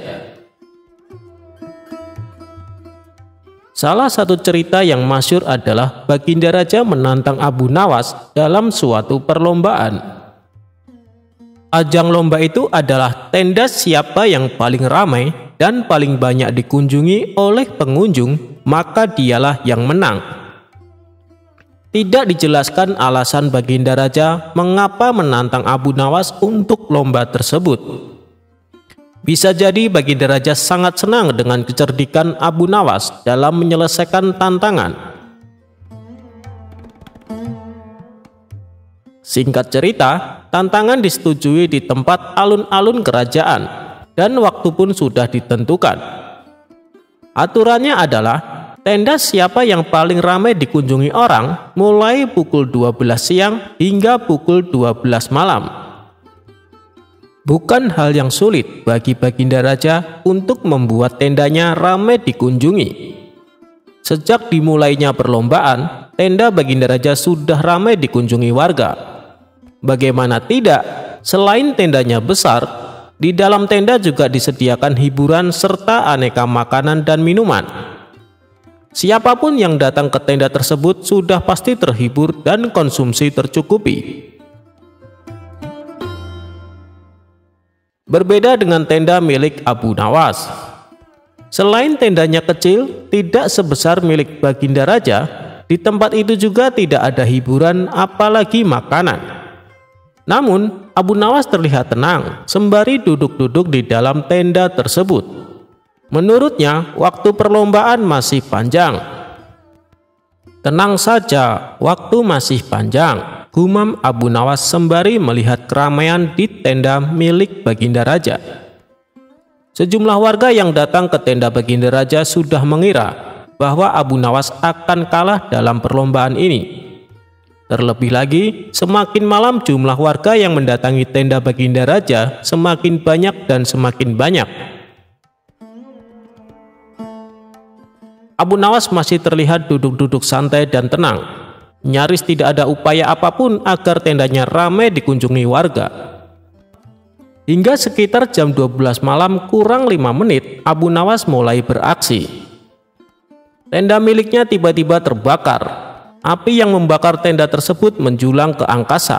Salah satu cerita yang masyhur adalah Baginda Raja menantang Abu Nawas dalam suatu perlombaan. Ajang lomba itu adalah tenda siapa yang paling ramai dan paling banyak dikunjungi oleh pengunjung, maka dialah yang menang. Tidak dijelaskan alasan Baginda Raja mengapa menantang Abu Nawas untuk lomba tersebut. Bisa jadi Baginda Raja sangat senang dengan kecerdikan Abu Nawas dalam menyelesaikan tantangan. Singkat cerita, tantangan disetujui di tempat alun-alun kerajaan dan waktu pun sudah ditentukan. Aturannya adalah tenda siapa yang paling ramai dikunjungi orang mulai pukul 12 siang hingga pukul 12 malam. Bukan hal yang sulit bagi Baginda Raja untuk membuat tendanya ramai dikunjungi. Sejak dimulainya perlombaan, tenda Baginda Raja sudah ramai dikunjungi warga. Bagaimana tidak, selain tendanya besar, di dalam tenda juga disediakan hiburan serta aneka makanan dan minuman. Siapapun yang datang ke tenda tersebut sudah pasti terhibur dan konsumsi tercukupi. Berbeda dengan tenda milik Abu Nawas. Selain tendanya kecil, tidak sebesar milik Baginda Raja, di tempat itu juga tidak ada hiburan apalagi makanan. Namun, Abu Nawas terlihat tenang sembari duduk-duduk di dalam tenda tersebut. Menurutnya, waktu perlombaan masih panjang. "Tenang saja, waktu masih panjang," gumam Abu Nawas sembari melihat keramaian di tenda milik Baginda Raja. Sejumlah warga yang datang ke tenda Baginda Raja sudah mengira bahwa Abu Nawas akan kalah dalam perlombaan ini. Terlebih lagi, semakin malam jumlah warga yang mendatangi tenda Baginda Raja semakin banyak dan semakin banyak. Abu Nawas masih terlihat duduk-duduk santai dan tenang. Nyaris tidak ada upaya apapun agar tendanya ramai dikunjungi warga. Hingga sekitar jam 12 malam kurang 5 menit, Abu Nawas mulai beraksi. Tenda miliknya tiba-tiba terbakar. Api yang membakar tenda tersebut menjulang ke angkasa.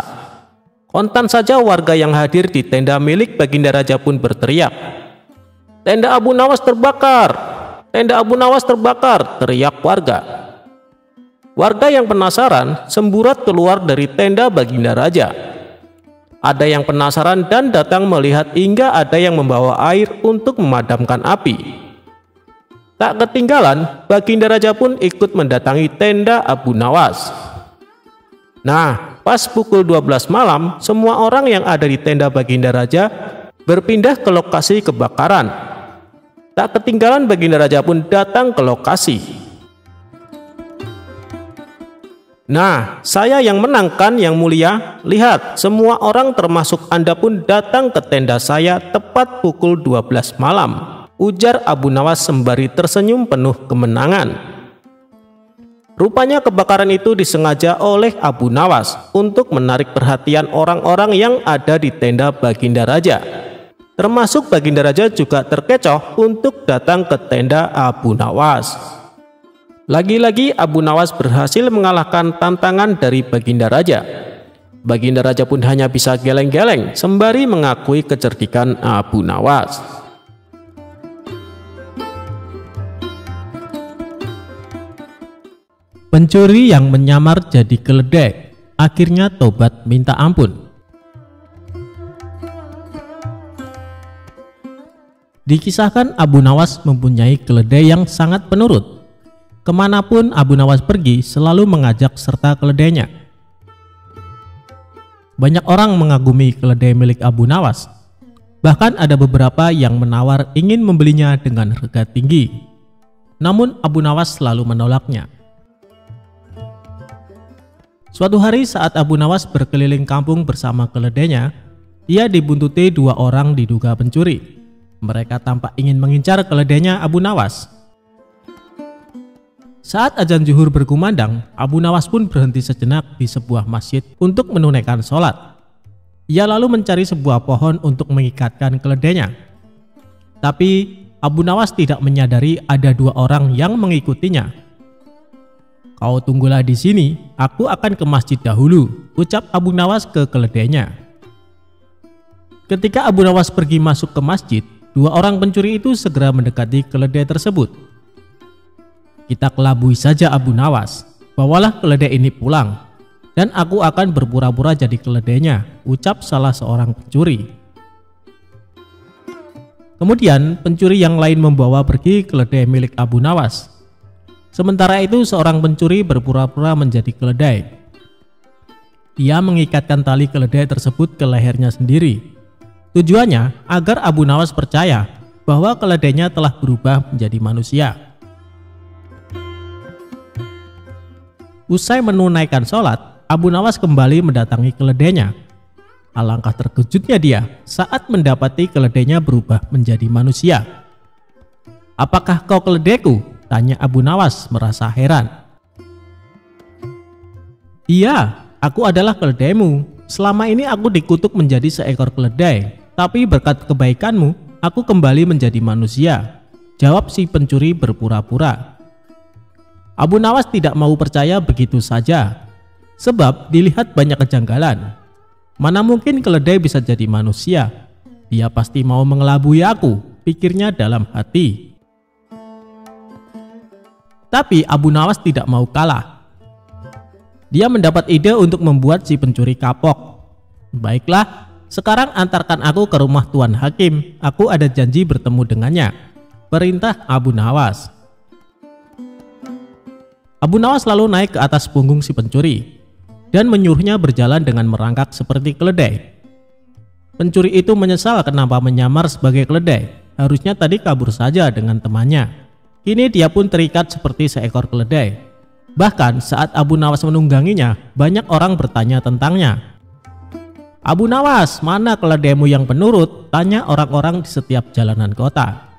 Kontan saja warga yang hadir di tenda milik Baginda Raja pun berteriak, "Tenda Abu Nawas terbakar! Tenda Abu Nawas terbakar!" teriak warga. Warga yang penasaran semburat keluar dari tenda Baginda Raja. Ada yang penasaran dan datang melihat hingga ada yang membawa air untuk memadamkan api. Tak ketinggalan, Baginda Raja pun ikut mendatangi tenda Abu Nawas. Nah, pas pukul 12 malam, semua orang yang ada di tenda Baginda Raja berpindah ke lokasi kebakaran. Tak ketinggalan, Baginda Raja pun datang ke lokasi. Nah, saya yang menang kan yang mulia? Lihat, semua orang termasuk Anda pun datang ke tenda saya tepat pukul 12 malam, ujar Abu Nawas sembari tersenyum penuh kemenangan. Rupanya kebakaran itu disengaja oleh Abu Nawas untuk menarik perhatian orang-orang yang ada di tenda Baginda Raja. Termasuk Baginda Raja juga terkecoh untuk datang ke tenda Abu Nawas. Lagi-lagi Abu Nawas berhasil mengalahkan tantangan dari Baginda Raja. Baginda Raja pun hanya bisa geleng-geleng sembari mengakui kecerdikan Abu Nawas. Pencuri yang menyamar jadi keledai akhirnya tobat minta ampun. Dikisahkan Abu Nawas mempunyai keledai yang sangat penurut. Kemanapun Abu Nawas pergi selalu mengajak serta keledainya. Banyak orang mengagumi keledai milik Abu Nawas. Bahkan ada beberapa yang menawar ingin membelinya dengan harga tinggi. Namun Abu Nawas selalu menolaknya. Suatu hari saat Abu Nawas berkeliling kampung bersama keledainya, ia dibuntuti dua orang diduga pencuri. Mereka tampak ingin mengincar keledainya Abu Nawas. Saat azan zuhur berkumandang, Abu Nawas pun berhenti sejenak di sebuah masjid untuk menunaikan sholat. Ia lalu mencari sebuah pohon untuk mengikatkan keledainya. Tapi Abu Nawas tidak menyadari ada dua orang yang mengikutinya. "Kau tunggulah di sini, aku akan ke masjid dahulu," ucap Abu Nawas ke keledainya. Ketika Abu Nawas pergi masuk ke masjid, dua orang pencuri itu segera mendekati keledai tersebut. "Kita kelabui saja Abu Nawas, bawalah keledai ini pulang, dan aku akan berpura-pura jadi keledainya," ucap salah seorang pencuri. Kemudian pencuri yang lain membawa pergi keledai milik Abu Nawas. Sementara itu seorang pencuri berpura-pura menjadi keledai. Ia mengikatkan tali keledai tersebut ke lehernya sendiri. Tujuannya agar Abu Nawas percaya bahwa keledainya telah berubah menjadi manusia. Usai menunaikan sholat, Abu Nawas kembali mendatangi keledainya. Alangkah terkejutnya dia saat mendapati keledainya berubah menjadi manusia. "Apakah kau keledaiku?" tanya Abu Nawas merasa heran. "Iya, aku adalah keledaimu. Selama ini aku dikutuk menjadi seekor keledai, tapi berkat kebaikanmu, aku kembali menjadi manusia," jawab si pencuri berpura-pura. Abu Nawas tidak mau percaya begitu saja, sebab dilihat banyak kejanggalan. Mana mungkin keledai bisa jadi manusia? Dia pasti mau mengelabui aku, pikirnya dalam hati. Tapi Abu Nawas tidak mau kalah. Dia mendapat ide untuk membuat si pencuri kapok. "Baiklah, sekarang antarkan aku ke rumah Tuan Hakim. Aku ada janji bertemu dengannya," perintah Abu Nawas. Abu Nawas lalu naik ke atas punggung si pencuri dan menyuruhnya berjalan dengan merangkak seperti keledai. Pencuri itu menyesal kenapa menyamar sebagai keledai. Harusnya tadi kabur saja dengan temannya. Kini dia pun terikat seperti seekor keledai. Bahkan saat Abu Nawas menungganginya, banyak orang bertanya tentangnya. "Abu Nawas, mana keledaimu yang penurut?" tanya orang-orang di setiap jalanan kota.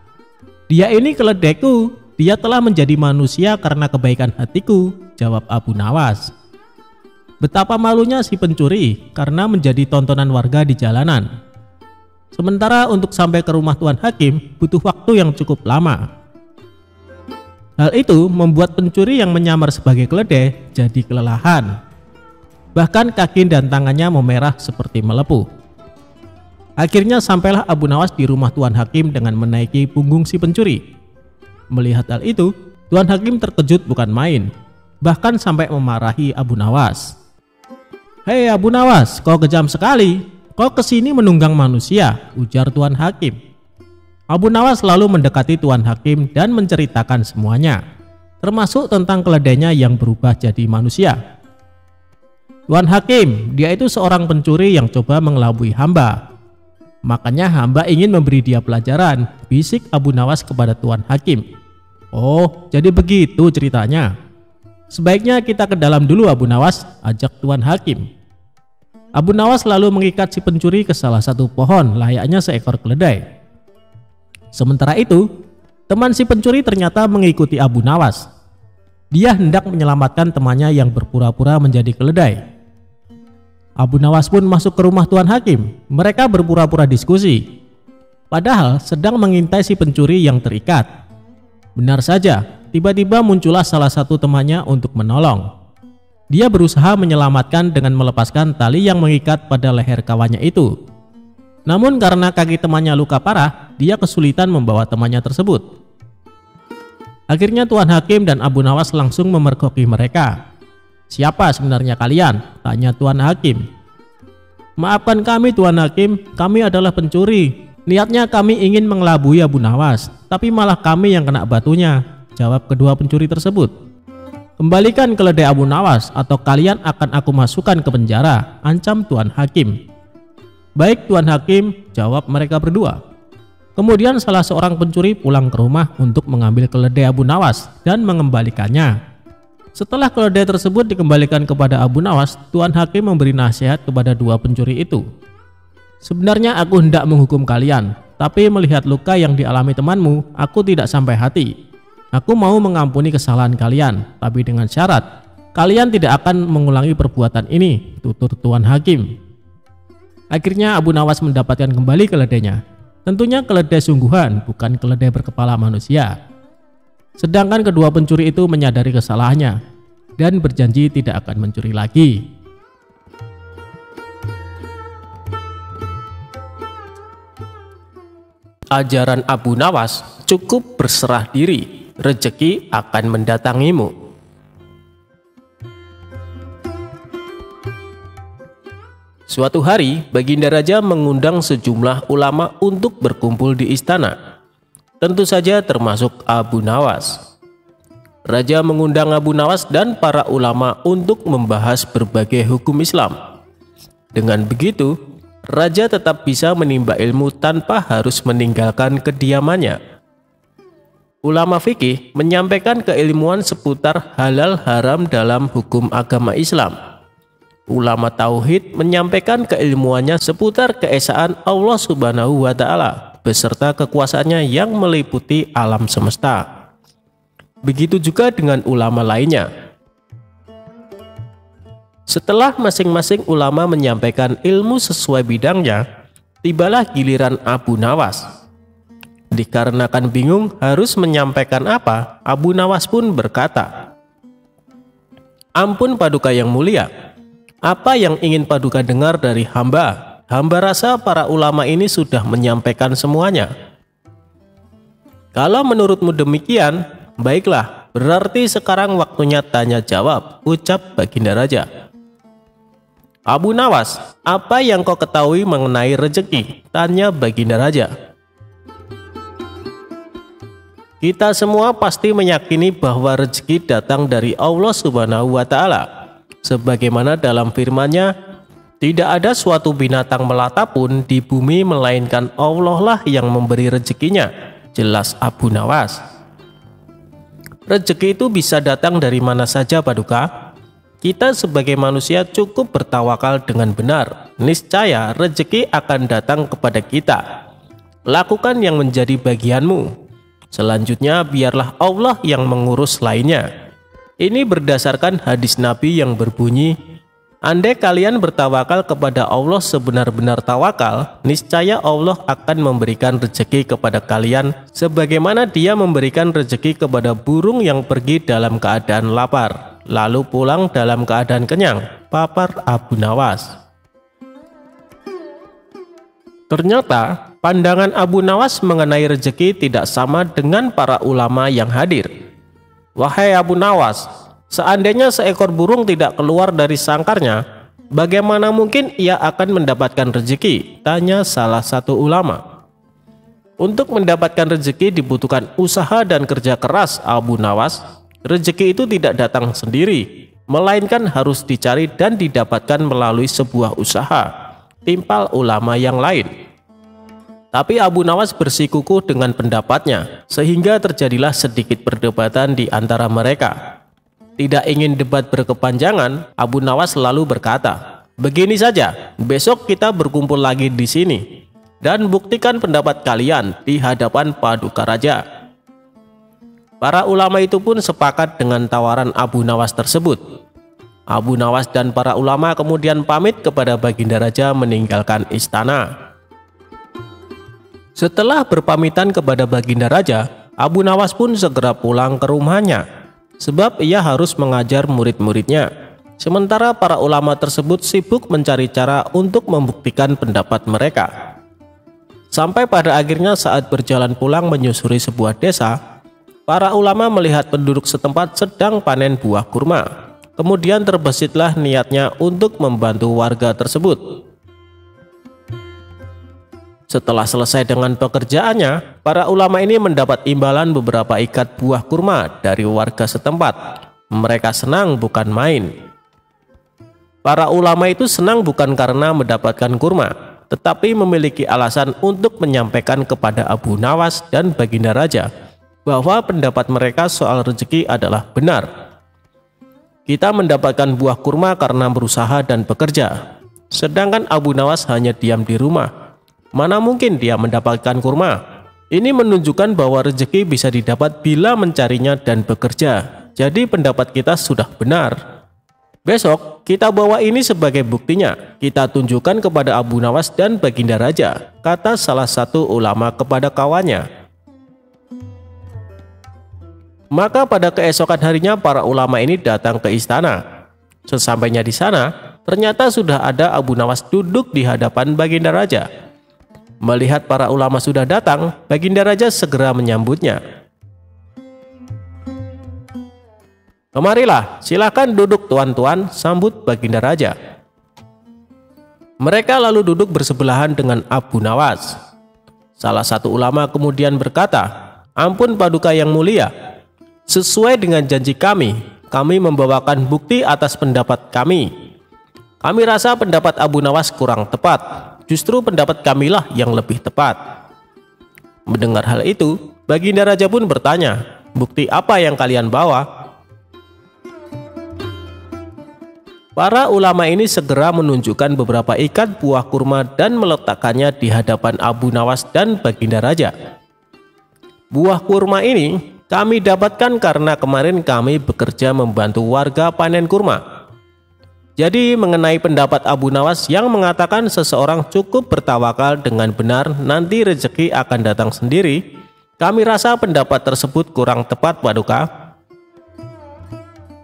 "Dia ini keledaiku, dia telah menjadi manusia karena kebaikan hatiku," jawab Abu Nawas. Betapa malunya si pencuri karena menjadi tontonan warga di jalanan. Sementara untuk sampai ke rumah Tuan Hakim butuh waktu yang cukup lama. Hal itu membuat pencuri yang menyamar sebagai keledai jadi kelelahan. Bahkan kaki dan tangannya memerah seperti melepuh. Akhirnya sampailah Abu Nawas di rumah Tuan Hakim dengan menaiki punggung si pencuri. Melihat hal itu, Tuan Hakim terkejut bukan main, bahkan sampai memarahi Abu Nawas. "Hei Abu Nawas, kau kejam sekali. Kau kesini menunggang manusia," ujar Tuan Hakim. Abu Nawas lalu mendekati Tuan Hakim dan menceritakan semuanya, termasuk tentang keledainya yang berubah jadi manusia. "Tuan Hakim, dia itu seorang pencuri yang coba mengelabui hamba. Makanya hamba ingin memberi dia pelajaran," bisik Abu Nawas kepada Tuan Hakim. "Oh, jadi begitu ceritanya. Sebaiknya kita ke dalam dulu Abu Nawas," ajak Tuan Hakim. Abu Nawas lalu mengikat si pencuri ke salah satu pohon layaknya seekor keledai. Sementara itu, teman si pencuri ternyata mengikuti Abu Nawas. Dia hendak menyelamatkan temannya yang berpura-pura menjadi keledai. Abu Nawas pun masuk ke rumah Tuan Hakim. Mereka berpura-pura diskusi, padahal sedang mengintai si pencuri yang terikat. Benar saja, tiba-tiba muncullah salah satu temannya untuk menolong. Dia berusaha menyelamatkan dengan melepaskan tali yang mengikat pada leher kawannya itu. Namun karena kaki temannya luka parah, dia kesulitan membawa temannya tersebut. Akhirnya Tuan Hakim dan Abu Nawas langsung memergoki mereka. "Siapa sebenarnya kalian?" tanya Tuan Hakim. "Maafkan kami Tuan Hakim, kami adalah pencuri. Niatnya kami ingin mengelabui Abu Nawas, tapi malah kami yang kena batunya," jawab kedua pencuri tersebut. "Kembalikan keledai Abu Nawas atau kalian akan aku masukkan ke penjara," ancam Tuan Hakim. "Baik Tuan Hakim," jawab mereka berdua. Kemudian salah seorang pencuri pulang ke rumah untuk mengambil keledai Abu Nawas dan mengembalikannya. Setelah keledai tersebut dikembalikan kepada Abu Nawas, Tuan Hakim memberi nasihat kepada dua pencuri itu. "Sebenarnya aku hendak menghukum kalian, tapi melihat luka yang dialami temanmu, aku tidak sampai hati. Aku mau mengampuni kesalahan kalian, tapi dengan syarat kalian tidak akan mengulangi perbuatan ini," tutur Tuan Hakim. Akhirnya Abu Nawas mendapatkan kembali keledainya. Tentunya keledai sungguhan, bukan keledai berkepala manusia. Sedangkan kedua pencuri itu menyadari kesalahannya dan berjanji tidak akan mencuri lagi. Ajaran Abu Nawas, cukup berserah diri, rezeki akan mendatangimu. Suatu hari, Baginda Raja mengundang sejumlah ulama untuk berkumpul di istana. Tentu saja termasuk Abu Nawas. Raja mengundang Abu Nawas dan para ulama untuk membahas berbagai hukum Islam. Dengan begitu, Raja tetap bisa menimba ilmu tanpa harus meninggalkan kediamannya. Ulama fikih menyampaikan keilmuan seputar halal haram dalam hukum agama Islam. Ulama tauhid menyampaikan keilmuannya seputar keesaan Allah Subhanahu wa Ta'ala beserta kekuasaannya yang meliputi alam semesta. Begitu juga dengan ulama lainnya. Setelah masing-masing ulama menyampaikan ilmu sesuai bidangnya, tibalah giliran Abu Nawas. Dikarenakan bingung harus menyampaikan apa, Abu Nawas pun berkata, "Ampun Paduka yang mulia, apa yang ingin Paduka dengar dari hamba? Hamba rasa para ulama ini sudah menyampaikan semuanya." "Kalau menurutmu demikian, baiklah, berarti sekarang waktunya tanya jawab," ucap Baginda Raja. "Abu Nawas, apa yang kau ketahui mengenai rezeki?" tanya Baginda Raja. "Kita semua pasti meyakini bahwa rezeki datang dari Allah Subhanahu wa Ta'ala. Sebagaimana dalam firman-Nya, tidak ada suatu binatang melata pun di bumi melainkan Allah lah yang memberi rezekinya," jelas Abu Nawas. "Rezeki itu bisa datang dari mana saja Paduka. Kita sebagai manusia cukup bertawakal dengan benar. Niscaya rezeki akan datang kepada kita. Lakukan yang menjadi bagianmu. Selanjutnya biarlah Allah yang mengurus lainnya." Ini berdasarkan hadis Nabi yang berbunyi, andai kalian bertawakal kepada Allah sebenar-benar tawakal, niscaya Allah akan memberikan rezeki kepada kalian sebagaimana Dia memberikan rezeki kepada burung yang pergi dalam keadaan lapar, lalu pulang dalam keadaan kenyang, papar Abu Nawas. Ternyata pandangan Abu Nawas mengenai rezeki tidak sama dengan para ulama yang hadir. Wahai Abu Nawas, seandainya seekor burung tidak keluar dari sangkarnya, bagaimana mungkin ia akan mendapatkan rezeki? Tanya salah satu ulama. Untuk mendapatkan rezeki dibutuhkan usaha dan kerja keras, Abu Nawas. Rezeki itu tidak datang sendiri, melainkan harus dicari dan didapatkan melalui sebuah usaha, timpal ulama yang lain. Tapi Abu Nawas bersikukuh dengan pendapatnya, sehingga terjadilah sedikit perdebatan di antara mereka. Tidak ingin debat berkepanjangan, Abu Nawas lalu berkata, "Begini saja, besok kita berkumpul lagi di sini dan buktikan pendapat kalian di hadapan Paduka Raja." Para ulama itu pun sepakat dengan tawaran Abu Nawas tersebut. Abu Nawas dan para ulama kemudian pamit kepada Baginda Raja meninggalkan istana. Setelah berpamitan kepada Baginda Raja, Abu Nawas pun segera pulang ke rumahnya, sebab ia harus mengajar murid-muridnya. Sementara para ulama tersebut sibuk mencari cara untuk membuktikan pendapat mereka. Sampai pada akhirnya saat berjalan pulang menyusuri sebuah desa, para ulama melihat penduduk setempat sedang panen buah kurma. Kemudian terbesitlah niatnya untuk membantu warga tersebut. Setelah selesai dengan pekerjaannya, para ulama ini mendapat imbalan beberapa ikat buah kurma dari warga setempat. Mereka senang bukan main. Para ulama itu senang bukan karena mendapatkan kurma, tetapi memiliki alasan untuk menyampaikan kepada Abu Nawas dan Baginda Raja bahwa pendapat mereka soal rezeki adalah benar. Kita mendapatkan buah kurma karena berusaha dan bekerja, sedangkan Abu Nawas hanya diam di rumah. Mana mungkin dia mendapatkan kurma? Ini menunjukkan bahwa rezeki bisa didapat bila mencarinya dan bekerja. Jadi pendapat kita sudah benar. Besok kita bawa ini sebagai buktinya. Kita tunjukkan kepada Abu Nawas dan Baginda Raja, kata salah satu ulama kepada kawannya. Maka pada keesokan harinya para ulama ini datang ke istana. Sesampainya di sana, ternyata sudah ada Abu Nawas duduk di hadapan Baginda Raja. Melihat para ulama sudah datang, Baginda Raja segera menyambutnya. "Kemarilah, silakan duduk tuan-tuan," sambut Baginda Raja. Mereka lalu duduk bersebelahan dengan Abu Nawas. Salah satu ulama kemudian berkata, "Ampun Paduka yang mulia, sesuai dengan janji kami membawakan bukti atas pendapat kami. Kami rasa pendapat Abu Nawas kurang tepat. Justru pendapat kamilah yang lebih tepat." Mendengar hal itu, Baginda Raja pun bertanya, "Bukti apa yang kalian bawa?" Para ulama ini segera menunjukkan beberapa ikat buah kurma dan meletakkannya di hadapan Abu Nawas dan Baginda Raja. "Buah kurma ini kami dapatkan karena kemarin kami bekerja membantu warga panen kurma. Jadi mengenai pendapat Abu Nawas yang mengatakan seseorang cukup bertawakal dengan benar nanti rezeki akan datang sendiri, kami rasa pendapat tersebut kurang tepat Paduka.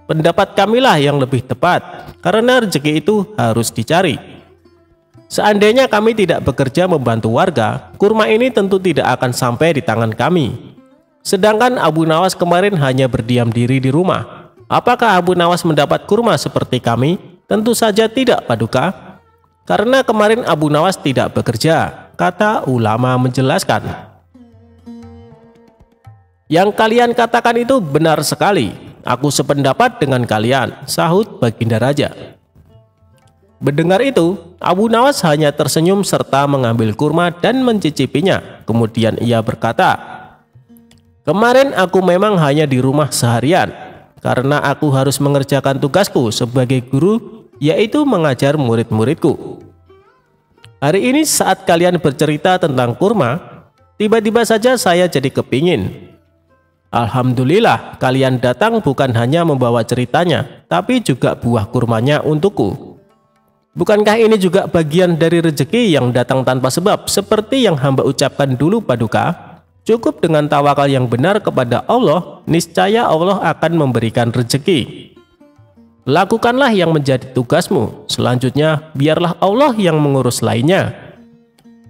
Pendapat kamilah yang lebih tepat, karena rezeki itu harus dicari. Seandainya kami tidak bekerja membantu warga, kurma ini tentu tidak akan sampai di tangan kami. Sedangkan Abu Nawas kemarin hanya berdiam diri di rumah. Apakah Abu Nawas mendapat kurma seperti kami? Tentu saja tidak Paduka, karena kemarin Abu Nawas tidak bekerja," kata ulama menjelaskan. "Yang kalian katakan itu benar sekali. Aku sependapat dengan kalian," sahut Baginda Raja. Mendengar itu, Abu Nawas hanya tersenyum serta mengambil kurma dan mencicipinya. Kemudian ia berkata, "Kemarin aku memang hanya di rumah seharian, karena aku harus mengerjakan tugasku sebagai guru, yaitu mengajar murid-muridku. Hari ini saat kalian bercerita tentang kurma, tiba-tiba saja saya jadi kepingin. Alhamdulillah kalian datang bukan hanya membawa ceritanya, tapi juga buah kurmanya untukku. Bukankah ini juga bagian dari rezeki yang datang tanpa sebab, seperti yang hamba ucapkan dulu Paduka? Cukup dengan tawakal yang benar kepada Allah, niscaya Allah akan memberikan rezeki. Lakukanlah yang menjadi tugasmu, selanjutnya biarlah Allah yang mengurus lainnya.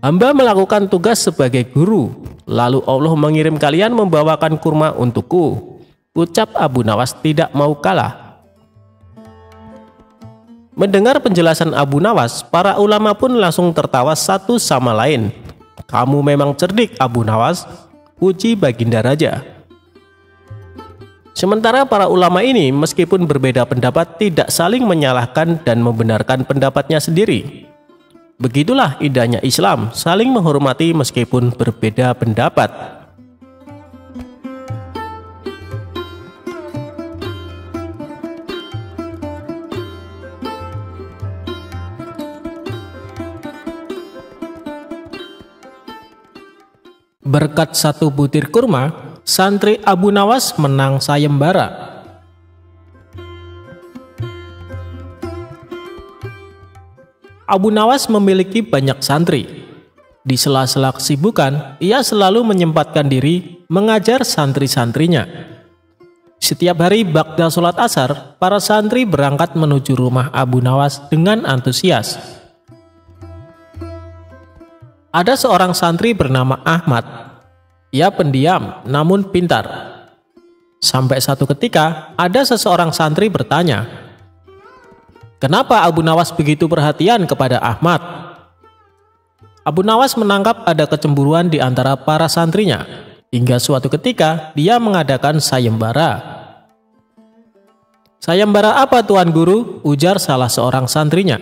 Hamba melakukan tugas sebagai guru, lalu Allah mengirim kalian membawakan kurma untukku. Ucap Abu Nawas tidak mau kalah. Mendengar penjelasan Abu Nawas, para ulama pun langsung tertawa satu sama lain. Kamu memang cerdik Abu Nawas, puji Baginda Raja. Sementara para ulama ini meskipun berbeda pendapat tidak saling menyalahkan dan membenarkan pendapatnya sendiri. Begitulah indahnya Islam, saling menghormati meskipun berbeda pendapat. Berkat satu butir kurma, santri Abu Nawas menang sayembara. Abu Nawas memiliki banyak santri. Di sela-sela kesibukan, ia selalu menyempatkan diri mengajar santri-santrinya. Setiap hari ba'da sholat asar, para santri berangkat menuju rumah Abu Nawas dengan antusias. Ada seorang santri bernama Ahmad. Ia pendiam namun pintar. Sampai satu ketika ada seseorang santri bertanya, "Kenapa Abu Nawas begitu perhatian kepada Ahmad?" Abu Nawas menangkap ada kecemburuan di antara para santrinya. Hingga suatu ketika dia mengadakan sayembara. "Sayembara apa Tuan Guru?" ujar salah seorang santrinya.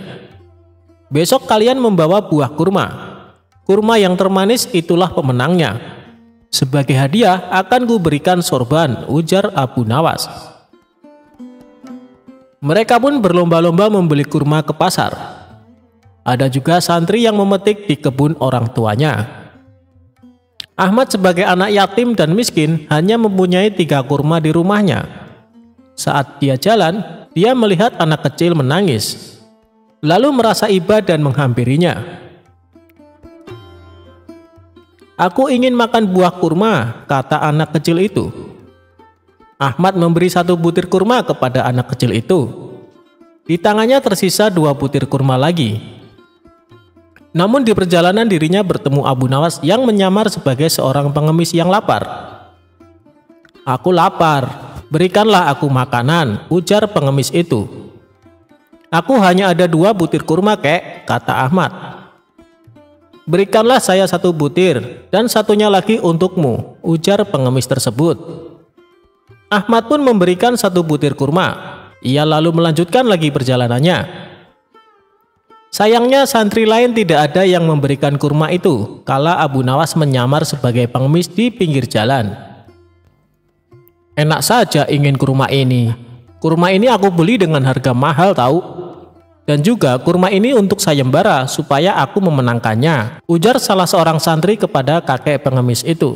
"Besok kalian membawa buah kurma. Kurma yang termanis itulah pemenangnya. Sebagai hadiah akan kuberikan sorban," ujar Abu Nawas. Mereka pun berlomba-lomba membeli kurma ke pasar. Ada juga santri yang memetik di kebun orang tuanya. Ahmad sebagai anak yatim dan miskin hanya mempunyai 3 kurma di rumahnya. Saat dia jalan, dia melihat anak kecil menangis, lalu merasa iba dan menghampirinya. "Aku ingin makan buah kurma," kata anak kecil itu. Ahmad memberi 1 butir kurma kepada anak kecil itu. Di tangannya tersisa 2 butir kurma lagi. Namun di perjalanan dirinya bertemu Abu Nawas yang menyamar sebagai seorang pengemis yang lapar. "Aku lapar, berikanlah aku makanan," ujar pengemis itu. "Aku hanya ada 2 butir kurma kek," kata Ahmad. "Berikanlah saya 1 butir dan satunya lagi untukmu," ujar pengemis tersebut. Ahmad pun memberikan 1 butir kurma. Ia lalu melanjutkan lagi perjalanannya. Sayangnya santri lain tidak ada yang memberikan kurma itu kala Abu Nawas menyamar sebagai pengemis di pinggir jalan. "Enak saja ingin kurma ini. Kurma ini aku beli dengan harga mahal tahu. Dan juga kurma ini untuk sayembara supaya aku memenangkannya," ujar salah seorang santri kepada kakek pengemis itu.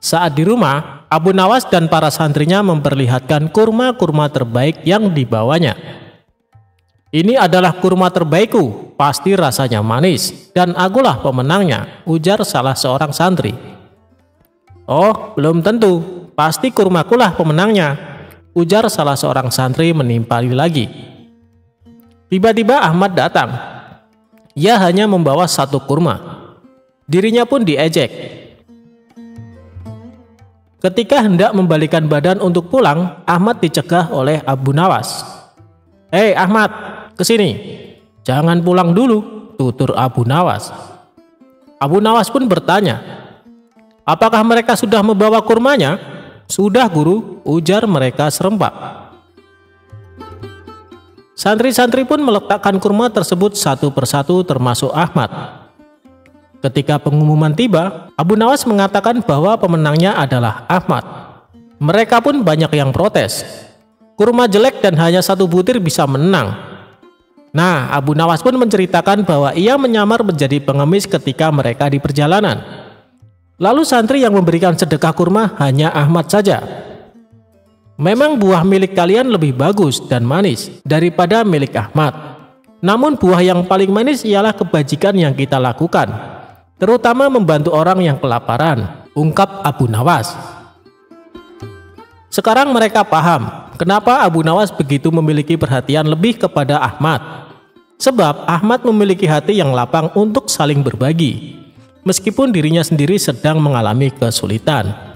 Saat di rumah, Abu Nawas dan para santrinya memperlihatkan kurma-kurma terbaik yang dibawanya. "Ini adalah kurma terbaikku, pasti rasanya manis, dan akulah pemenangnya," ujar salah seorang santri. "Oh, belum tentu, pasti kurmakulah pemenangnya," ujar salah seorang santri menimpali lagi. Tiba-tiba Ahmad datang. Ia hanya membawa 1 kurma. Dirinya pun diejek. Ketika hendak membalikan badan untuk pulang, Ahmad dicegah oleh Abu Nawas. "Hei Ahmad, kesini. Jangan pulang dulu," tutur Abu Nawas. Abu Nawas pun bertanya, "Apakah mereka sudah membawa kurmanya?" "Sudah Guru," ujar mereka serempak. Santri-santri pun meletakkan kurma tersebut satu persatu termasuk Ahmad. Ketika pengumuman tiba, Abu Nawas mengatakan bahwa pemenangnya adalah Ahmad. Mereka pun banyak yang protes. Kurma jelek dan hanya 1 butir bisa menang. Nah, Abu Nawas pun menceritakan bahwa ia menyamar menjadi pengemis ketika mereka di perjalanan. Lalu santri yang memberikan sedekah kurma hanya Ahmad saja. Memang buah milik kalian lebih bagus dan manis daripada milik Ahmad. Namun buah yang paling manis ialah kebajikan yang kita lakukan, terutama membantu orang yang kelaparan, ungkap Abu Nawas. Sekarang mereka paham kenapa Abu Nawas begitu memiliki perhatian lebih kepada Ahmad. Sebab Ahmad memiliki hati yang lapang untuk saling berbagi, meskipun dirinya sendiri sedang mengalami kesulitan.